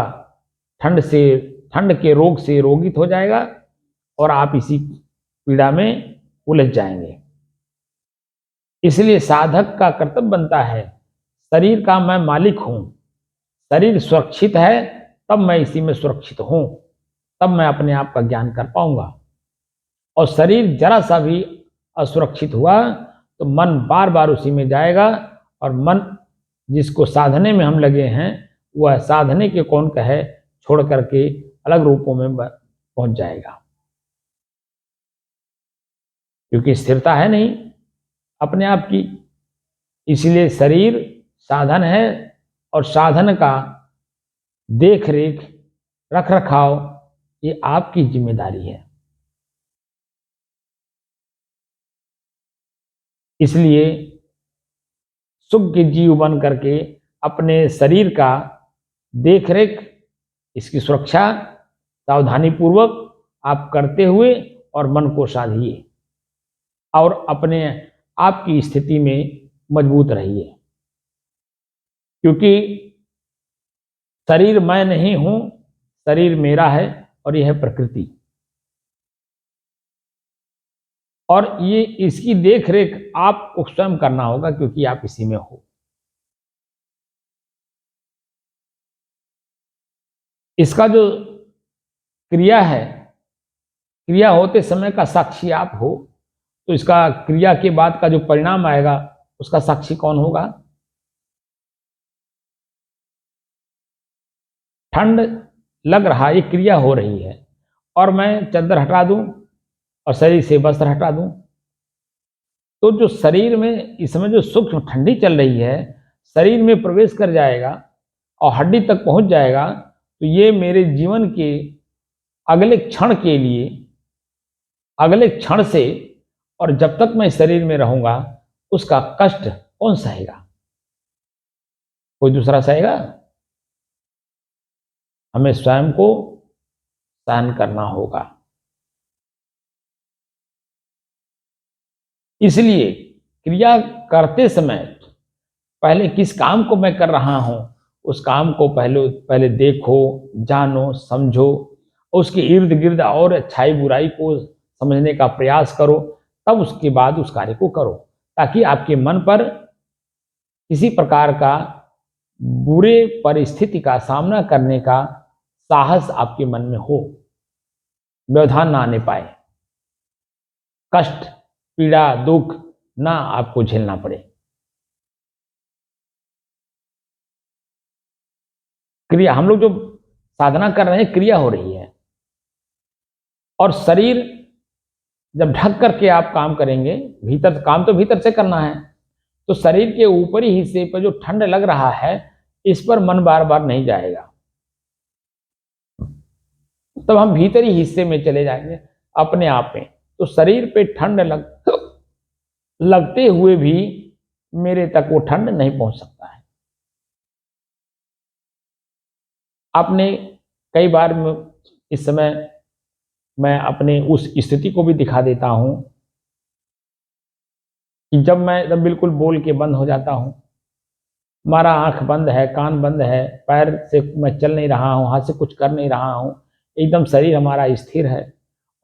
ठंड के रोग से रोगित हो जाएगा, और आप इसी पीड़ा में उलझ जाएंगे। इसलिए साधक का कर्तव्य बनता है, शरीर का मैं मालिक हूं, शरीर सुरक्षित है तब मैं इसी में सुरक्षित हूं, तब मैं अपने आप का ज्ञान कर पाऊंगा। और शरीर जरा सा भी असुरक्षित हुआ तो मन बार बार उसी में जाएगा, और मन जिसको साधने में हम लगे हैं वह साधने के कौन कहे छोड़ करके अलग रूपों में पहुंच जाएगा, क्योंकि स्थिरता है नहीं अपने आप की। इसलिए शरीर साधन है, और साधन का देख रेख, रख रखाव, ये आपकी जिम्मेदारी है। इसलिए सुज्ञ जीव बन करके अपने शरीर का देख रेख, इसकी सुरक्षा सावधानी पूर्वक आप करते हुए और मन को साधिए, और अपने आप की स्थिति में मजबूत रहिए। क्योंकि शरीर मैं नहीं हूं, शरीर मेरा है, और यह है प्रकृति। और ये इसकी देख रेख आपको स्वयं करना होगा, क्योंकि आप इसी में हो। इसका जो क्रिया है, क्रिया होते समय का साक्षी आप हो, तो इसका क्रिया के बाद का जो परिणाम आएगा उसका साक्षी कौन होगा? ठंड लग रहा, ये क्रिया हो रही है, और मैं चादर हटा दूं और शरीर से वस्त्र हटा दूं, तो जो शरीर में इस समय जो सूक्ष्म ठंडी चल रही है, शरीर में प्रवेश कर जाएगा और हड्डी तक पहुंच जाएगा, तो ये मेरे जीवन के अगले क्षण के लिए, अगले क्षण से, और जब तक मैं शरीर में रहूंगा उसका कष्ट कौन सहेगा? कोई दूसरा सहेगा? हमें स्वयं को सहन करना होगा। इसलिए क्रिया करते समय पहले किस काम को मैं कर रहा हूं, उस काम को पहले पहले देखो, जानो, समझो, उसके इर्द गिर्द और अच्छाई बुराई को समझने का प्रयास करो, तब उसके बाद उस कार्य को करो, ताकि आपके मन पर किसी प्रकार का बुरे परिस्थिति का सामना करने का साहस आपके मन में हो, व्यवधान ना आने पाए, कष्ट, पीड़ा, दुख ना आपको झेलना पड़े। क्रिया, हम लोग जो साधना कर रहे हैं, क्रिया हो रही है, और शरीर जब ढक करके आप काम करेंगे, भीतर काम तो भीतर से करना है, तो शरीर के ऊपरी हिस्से पर जो ठंड लग रहा है, इस पर मन बार बार नहीं जाएगा, तब हम भीतरी हिस्से में चले जाएंगे अपने आप में। तो शरीर पे ठंड लगते हुए भी मेरे तक वो ठंड नहीं पहुंच सकता है। आपने कई बार इस समय मैं अपने उस स्थिति को भी दिखा देता हूं कि जब मैं एकदम बिल्कुल बोल के बंद हो जाता हूं, हमारा आंख बंद है, कान बंद है, पैर से मैं चल नहीं रहा हूं, हाथ से कुछ कर नहीं रहा हूं, एकदम शरीर हमारा स्थिर है,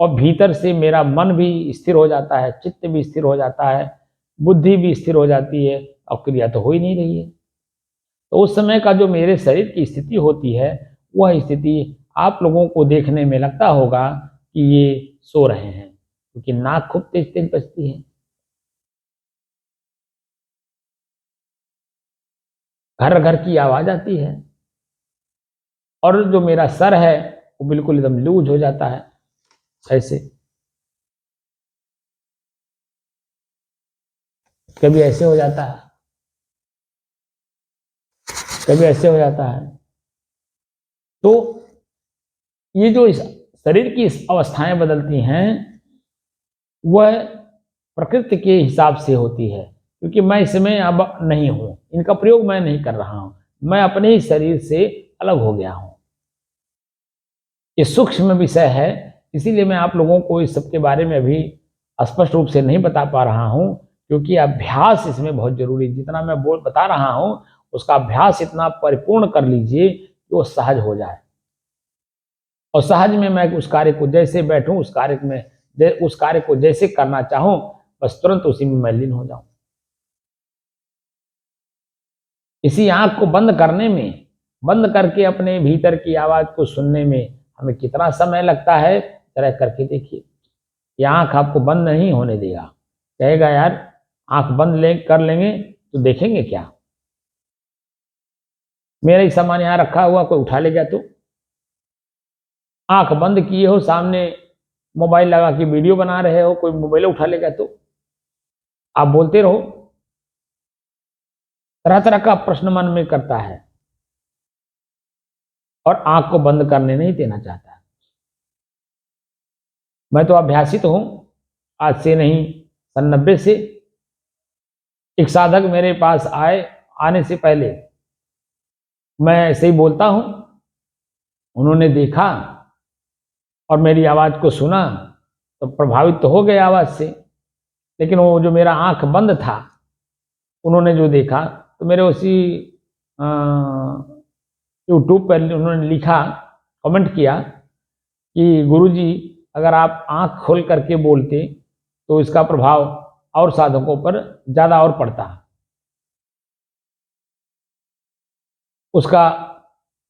और भीतर से मेरा मन भी स्थिर हो जाता है, चित्त भी स्थिर हो जाता है, बुद्धि भी स्थिर हो जाती है, और क्रिया तो हो ही नहीं रही है। तो उस समय का जो मेरे शरीर की स्थिति होती है, वह स्थिति आप लोगों को देखने में लगता होगा कि ये सो रहे हैं, क्योंकि नाक खूब तेज तेज बजती है, घर घर की आवाज आती है, और जो मेरा सर है वो बिल्कुल एकदम लूज हो जाता है, ऐसे। कभी ऐसे हो जाता है, कभी ऐसे हो जाता है। तो ये जो इस शरीर की अवस्थाएं बदलती हैं, वह प्रकृति के हिसाब से होती है, क्योंकि मैं इसमें अब नहीं हूं, इनका प्रयोग मैं नहीं कर रहा हूं, मैं अपने ही शरीर से अलग हो गया हूं। ये सूक्ष्म विषय है, इसीलिए मैं आप लोगों को इस सब के बारे में अभी स्पष्ट रूप से नहीं बता पा रहा हूं, क्योंकि अभ्यास इसमें बहुत जरूरी है। जितना मैं बता रहा हूं, उसका अभ्यास इतना परिपूर्ण कर लीजिए कि वो सहज हो जाए, और सहज में मैं उस कार्य को जैसे बैठूं, उस कार्य को जैसे करना चाहूं, बस तुरंत उसी में मैं लीन हो जाऊं। इसी आंख को बंद करने में, बंद करके अपने भीतर की आवाज को सुनने में हमें कितना समय लगता है, जरा करके देखिए। ये आंख आपको बंद नहीं होने देगा, कहेगा यार आंख बंद कर लेंगे तो देखेंगे क्या? मेरा ही सामान यहां रखा हुआ, कोई उठा ले गया तो? आंख बंद किए हो, सामने मोबाइल लगा के वीडियो बना रहे हो, कोई मोबाइल उठा ले गया तो? आप बोलते रहो, तरह तरह का प्रश्न मन में करता है, और आंख को बंद करने नहीं देना चाहता। मैं तो अभ्यासित हूं, आज से नहीं, सन 90 से। एक साधक मेरे पास आने से पहले मैं ऐसे ही बोलता हूं, उन्होंने देखा और मेरी आवाज को सुना, तो प्रभावित तो हो गए आवाज से, लेकिन वो जो मेरा आंख बंद था, उन्होंने जो देखा, तो मेरे उसी यूट्यूब पर उन्होंने लिखा, कमेंट किया कि गुरुजी अगर आप आंख खोल करके बोलते तो इसका प्रभाव और साधकों पर ज्यादा और पड़ता है, उसका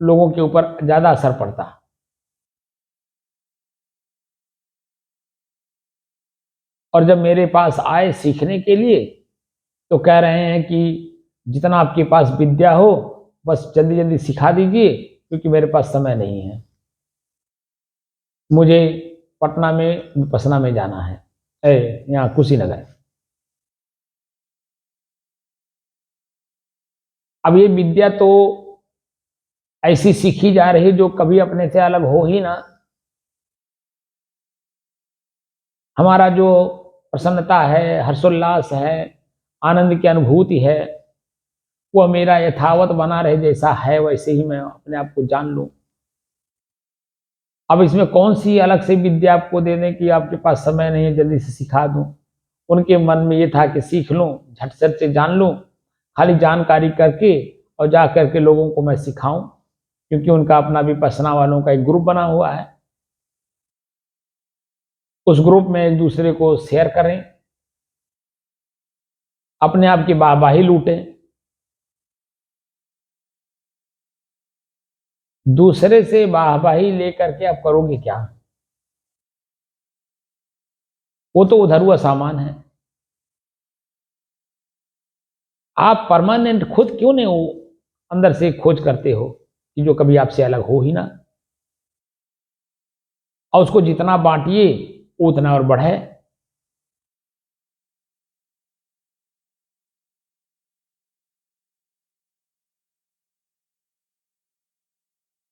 लोगों के ऊपर ज्यादा असर पड़ता है। और जब मेरे पास आए सीखने के लिए तो कह रहे हैं कि जितना आपके पास विद्या हो बस जल्दी जल्दी सिखा दीजिए, क्योंकि मेरे पास समय नहीं है, मुझे पटना में विपස්සना में जाना है, यहाँ कुशीनगर। अब ये विद्या तो ऐसी सीखी जा रही जो कभी अपने से अलग हो ही ना। हमारा जो प्रसन्नता है, हर्षोल्लास है, आनंद की अनुभूति है, वो मेरा यथावत बना रहे, जैसा है वैसे ही मैं अपने आप को जान लूं। अब इसमें कौन सी अलग से विद्या आपको दे दें कि आपके पास समय नहीं है जल्दी से सिखा दूं। उनके मन में ये था कि सीख लूं, झट से जान लूं, खाली जानकारी करके और जा करके लोगों को मैं सिखाऊं, क्योंकि उनका अपना विपස්සना वालों का एक ग्रुप बना हुआ है। उस ग्रुप में एक दूसरे को शेयर करें, अपने आप की वाहवाही लूटें। दूसरे से वाहवाही लेकर के आप करोगे क्या? वो तो उधर हुआ सामान है। आप परमानेंट खुद क्यों नहीं हो अंदर से खोज करते हो कि जो कभी आपसे अलग हो ही ना, और उसको जितना बांटिए उतना और बढ़े।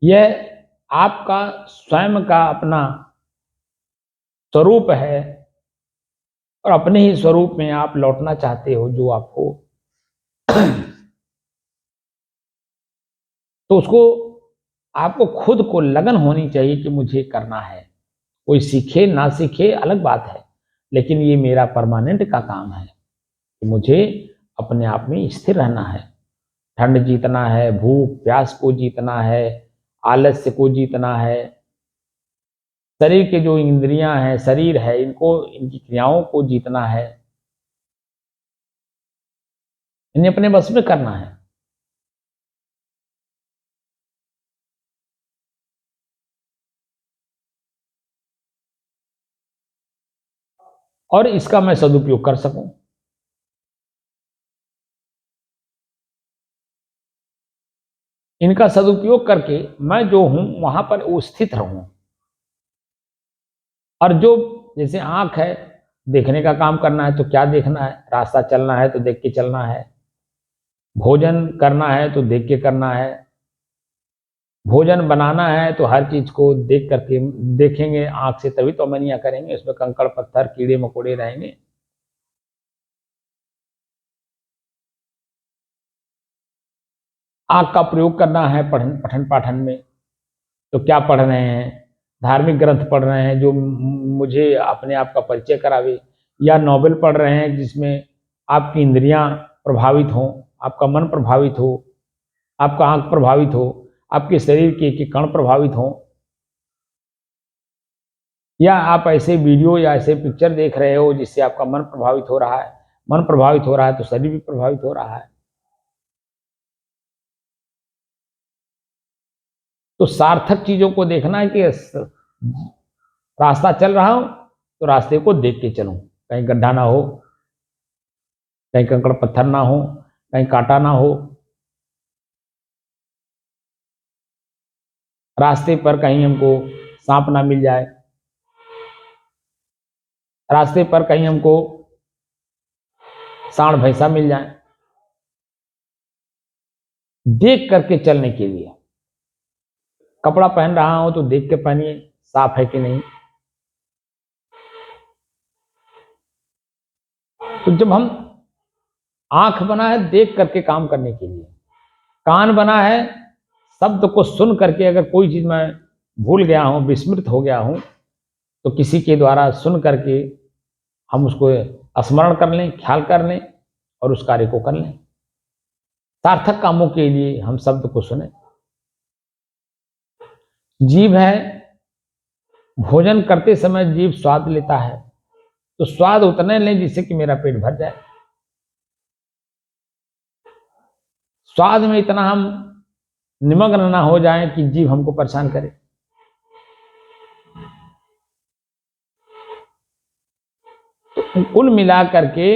यह आपका स्वयं का अपना स्वरूप है, और अपने ही स्वरूप में आप लौटना चाहते हो जो आप हो। तो उसको आपको खुद को लगन होनी चाहिए कि मुझे करना है। कोई सीखे ना सीखे अलग बात है, लेकिन ये मेरा परमानेंट का काम है कि मुझे अपने आप में स्थिर रहना है। ठंड जीतना है, भूख प्यास को जीतना है, आलस्य को जीतना है, शरीर के जो इंद्रियां हैं, शरीर है, इनको इनकी क्रियाओं को जीतना है, इन्हें अपने बस में करना है। और इसका मैं सदुपयोग कर सकूं। इनका सदुपयोग करके मैं जो हूं वहां पर स्थित रहूं। और जो जैसे आंख है, देखने का काम करना है तो क्या देखना है, रास्ता चलना है तो देख के चलना है, भोजन करना है तो देख के करना है, भोजन बनाना है तो हर चीज को देख करके देखेंगे आंख से, तभी तो अमनिया करेंगे, उसमें कंकड़ पत्थर कीड़े मकोड़े रहेंगे। आंख का प्रयोग करना है पठन पठन पाठन में, तो क्या पढ़ रहे हैं, धार्मिक ग्रंथ पढ़ रहे हैं जो मुझे अपने आप का परिचय करावे, या नॉवेल पढ़ रहे हैं जिसमें आपकी इंद्रियां प्रभावित हों, आपका मन प्रभावित हो, आपका आंख प्रभावित हो, आपके शरीर के एक कण प्रभावित हों, या आप ऐसे वीडियो या ऐसे पिक्चर देख रहे हो जिससे आपका मन प्रभावित हो रहा है। मन प्रभावित हो रहा है तो शरीर भी प्रभावित हो रहा है। तो सार्थक चीजों को देखना है कि रास्ता चल रहा हूं तो रास्ते को देख के चलूं, कहीं गड्ढा ना हो, कहीं कंकड़ पत्थर ना हो, कहीं कांटा ना हो, रास्ते पर कहीं हमको सांप ना मिल जाए, रास्ते पर कहीं हमको सांड भैंसा मिल जाए। देख करके चलने के लिए कपड़ा पहन रहा हूं तो देख के पहनिए साफ है कि नहीं। तो जब हम आंख बना है देख करके काम करने के लिए, कान बना है शब्द को सुन करके, अगर कोई चीज मैं भूल गया हूं, विस्मृत हो गया हूं, तो किसी के द्वारा सुन करके हम उसको स्मरण कर लें, ख्याल कर लें और उस कार्य को कर लें। सार्थक कामों के लिए हम शब्द को सुने। जीभ है, भोजन करते समय जीभ स्वाद लेता है, तो स्वाद उतने लें जिससे कि मेरा पेट भर जाए। स्वाद में इतना हम निमग्न ना हो जाएं कि जीव हमको परेशान करे। तो कुल मिलाकर के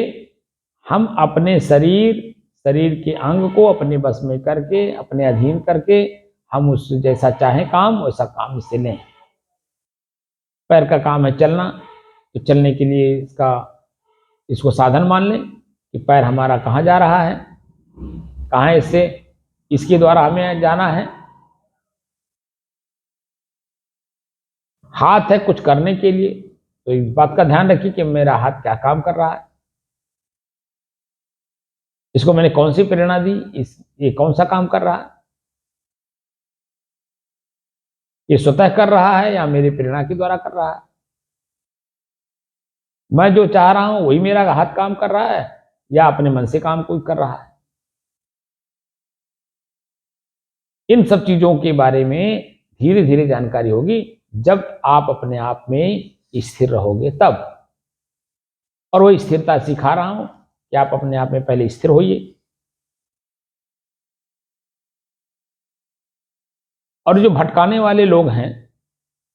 हम अपने शरीर के अंग को अपने बस में करके, अपने अधीन करके, हम उस जैसा चाहे काम वैसा काम इससे लें। पैर का काम है चलना, तो चलने के लिए इसको साधन मान लें कि पैर हमारा कहाँ जा रहा है, कहाँ है, इससे इसके द्वारा हमें जाना है। हाथ है कुछ करने के लिए, तो इस बात का ध्यान रखिए कि मेरा हाथ क्या काम कर रहा है, इसको मैंने कौन सी प्रेरणा दी, ये कौन सा काम कर रहा है, ये स्वतः कर रहा है या मेरी प्रेरणा के द्वारा कर रहा है। मैं जो चाह रहा हूं वही मेरा हाथ काम कर रहा है या अपने मन से काम कोई कर रहा है। इन सब चीजों के बारे में धीरे धीरे जानकारी होगी जब आप अपने आप में स्थिर रहोगे तब। और वो स्थिरता सिखा रहा हूं कि आप अपने आप में पहले स्थिर होइए। और जो भटकाने वाले लोग हैं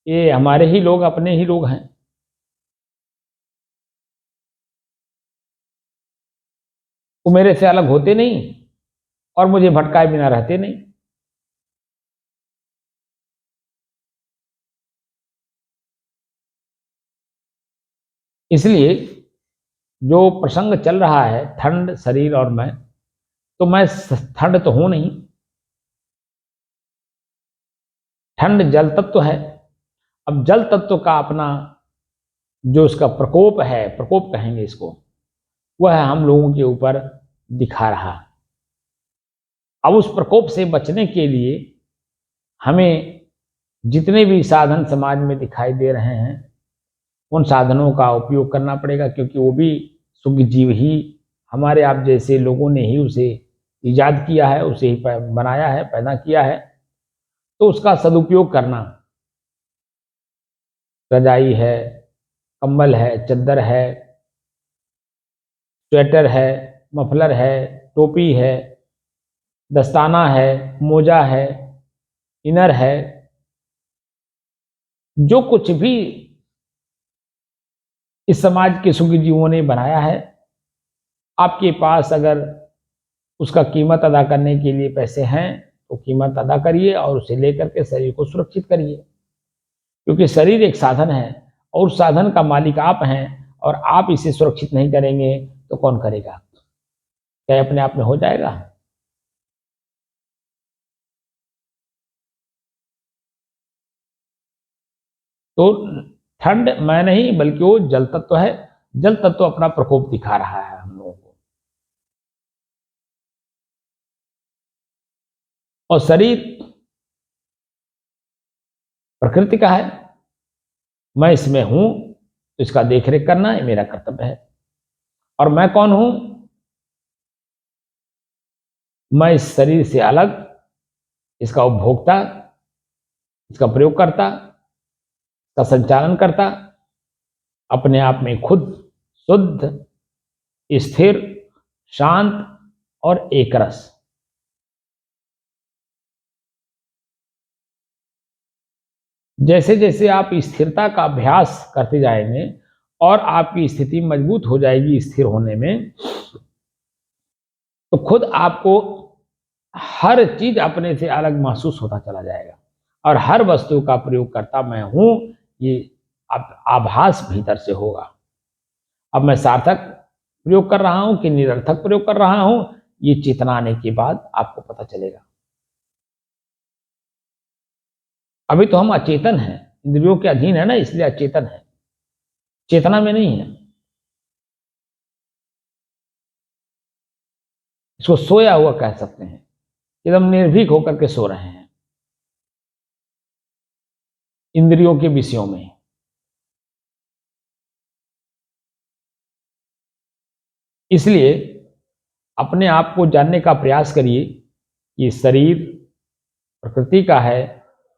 ये हमारे ही लोग, अपने ही लोग हैं। वो मेरे से अलग होते नहीं और मुझे भटकाए बिना रहते नहीं। इसलिए जो प्रसंग चल रहा है ठंड, शरीर और मैं, तो मैं ठंड तो हूं नहीं। ठंड जल तत्व है। अब जल तत्व का अपना जो उसका प्रकोप है, प्रकोप कहेंगे इसको, वह हम लोगों के ऊपर दिखा रहा। अब उस प्रकोप से बचने के लिए हमें जितने भी साधन समाज में दिखाई दे रहे हैं उन साधनों का उपयोग करना पड़ेगा, क्योंकि वो भी सुख जीव ही, हमारे आप जैसे लोगों ने ही उसे इजाद किया है, उसे ही बनाया है, पैदा किया है। तो उसका सदुपयोग करना, रजाई है, कंबल है, चद्दर है, स्वेटर है, मफलर है, टोपी है, दस्ताना है, मोजा है, इनर है, जो कुछ भी इस समाज के सुखी जीवों ने बनाया है, आपके पास अगर उसका कीमत अदा करने के लिए पैसे हैं तो कीमत अदा करिए और उसे लेकर के शरीर को सुरक्षित करिए। क्योंकि शरीर एक साधन है और उस साधन का मालिक आप हैं, और आप इसे सुरक्षित नहीं करेंगे तो कौन करेगा? क्या अपने आप में हो जाएगा? तो ठंड मैं नहीं बल्कि वो जल तत्व है। जल तत्व अपना प्रकोप दिखा रहा है हम लोगों को। और शरीर प्रकृति का है, मैं इसमें हूं तो इसका देखरेख करना ये मेरा कर्तव्य है। और मैं कौन हूं? मैं इस शरीर से अलग, इसका उपभोक्ता, इसका प्रयोग करता, इसका संचालन करता, अपने आप में खुद शुद्ध, स्थिर, शांत और एकरस। जैसे जैसे आप स्थिरता का अभ्यास करते जाएंगे और आपकी स्थिति मजबूत हो जाएगी स्थिर होने में, तो खुद आपको हर चीज अपने से अलग महसूस होता चला जाएगा और हर वस्तु का प्रयोग करता मैं हूं, ये आभास भीतर से होगा। अब मैं सार्थक प्रयोग कर रहा हूं कि निरर्थक प्रयोग कर रहा हूं, ये चेतना आने के बाद आपको पता चलेगा। अभी तो हम अचेतन हैं, इंद्रियों के अधीन है ना, इसलिए अचेतन है, चेतना में नहीं है। इसको सोया हुआ कह सकते हैं, एकदम निर्भीक होकर के सो रहे हैं इंद्रियों के विषयों में। इसलिए अपने आप को जानने का प्रयास करिए कि शरीर प्रकृति का है।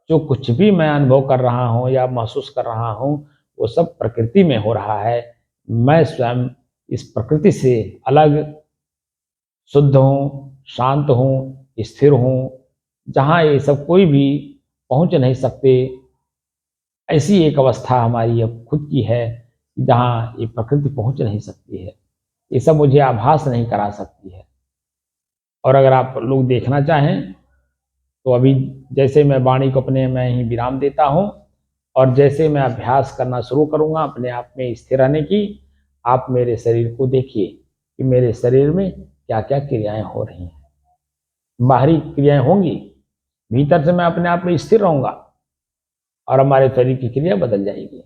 जो कुछ भी मैं अनुभव कर रहा हूं या महसूस कर रहा हूं वो सब प्रकृति में हो रहा है, मैं स्वयं इस प्रकृति से अलग शुद्ध हूँ, शांत हूँ, स्थिर हूँ, जहाँ ये सब कोई भी पहुँच नहीं सकते। ऐसी एक अवस्था हमारी अब खुद की है, जहाँ ये प्रकृति पहुँच नहीं सकती है। ये सब मुझे आभास नहीं करा सकती है। और अगर आप लोग देखना चाहें, तो अभी जैसे मैं वाणी को अपने में ही विराम देता हूँ और जैसे मैं अभ्यास करना शुरू करूँगा अपने आप में स्थिर रहने की, आप मेरे शरीर को देखिए कि मेरे शरीर में क्या-क्या क्रियाएँ हो रही हैं। बाहरी क्रियाएँ होंगी, भीतर से मैं अपने आप में स्थिर रहूँगा और हमारे शरीर की क्रिया बदल जाएगी।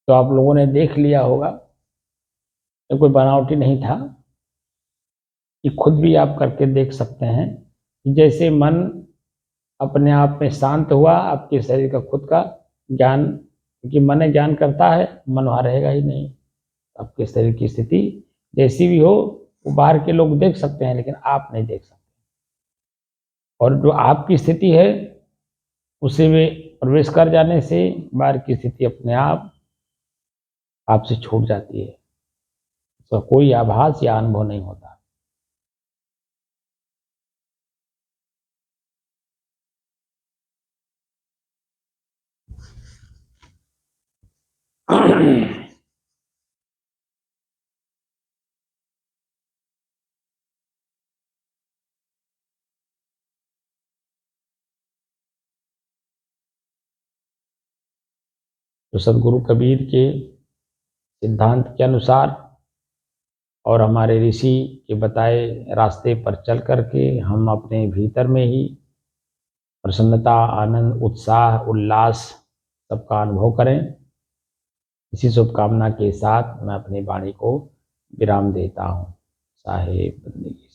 तो आप लोगों ने देख लिया होगा, ये कोई बनावटी नहीं था। कि खुद भी आप करके देख सकते हैं कि जैसे मन अपने आप में शांत हुआ, आपके शरीर का खुद का ज्ञान, क्योंकि मन ज्ञान करता है, मन वहाँ रहेगा ही नहीं। आपके शरीर की स्थिति जैसी भी हो, वो बाहर के लोग देख सकते हैं, लेकिन आप नहीं देख सकते। और जो आपकी स्थिति है, उसे में प्रवेश कर जाने से बाहर की स्थिति अपने आप आपसे छूट जाती है, तो कोई आभास या अनुभव नहीं होता। तो सदगुरु कबीर के सिद्धांत के अनुसार और हमारे ऋषि के बताए रास्ते पर चल करके हम अपने भीतर में ही प्रसन्नता, आनंद, उत्साह, उल्लास सबका अनुभव करें। इसी शुभकामना के साथ मैं अपनी वाणी को विराम देता हूँ। साहेब बंदगी।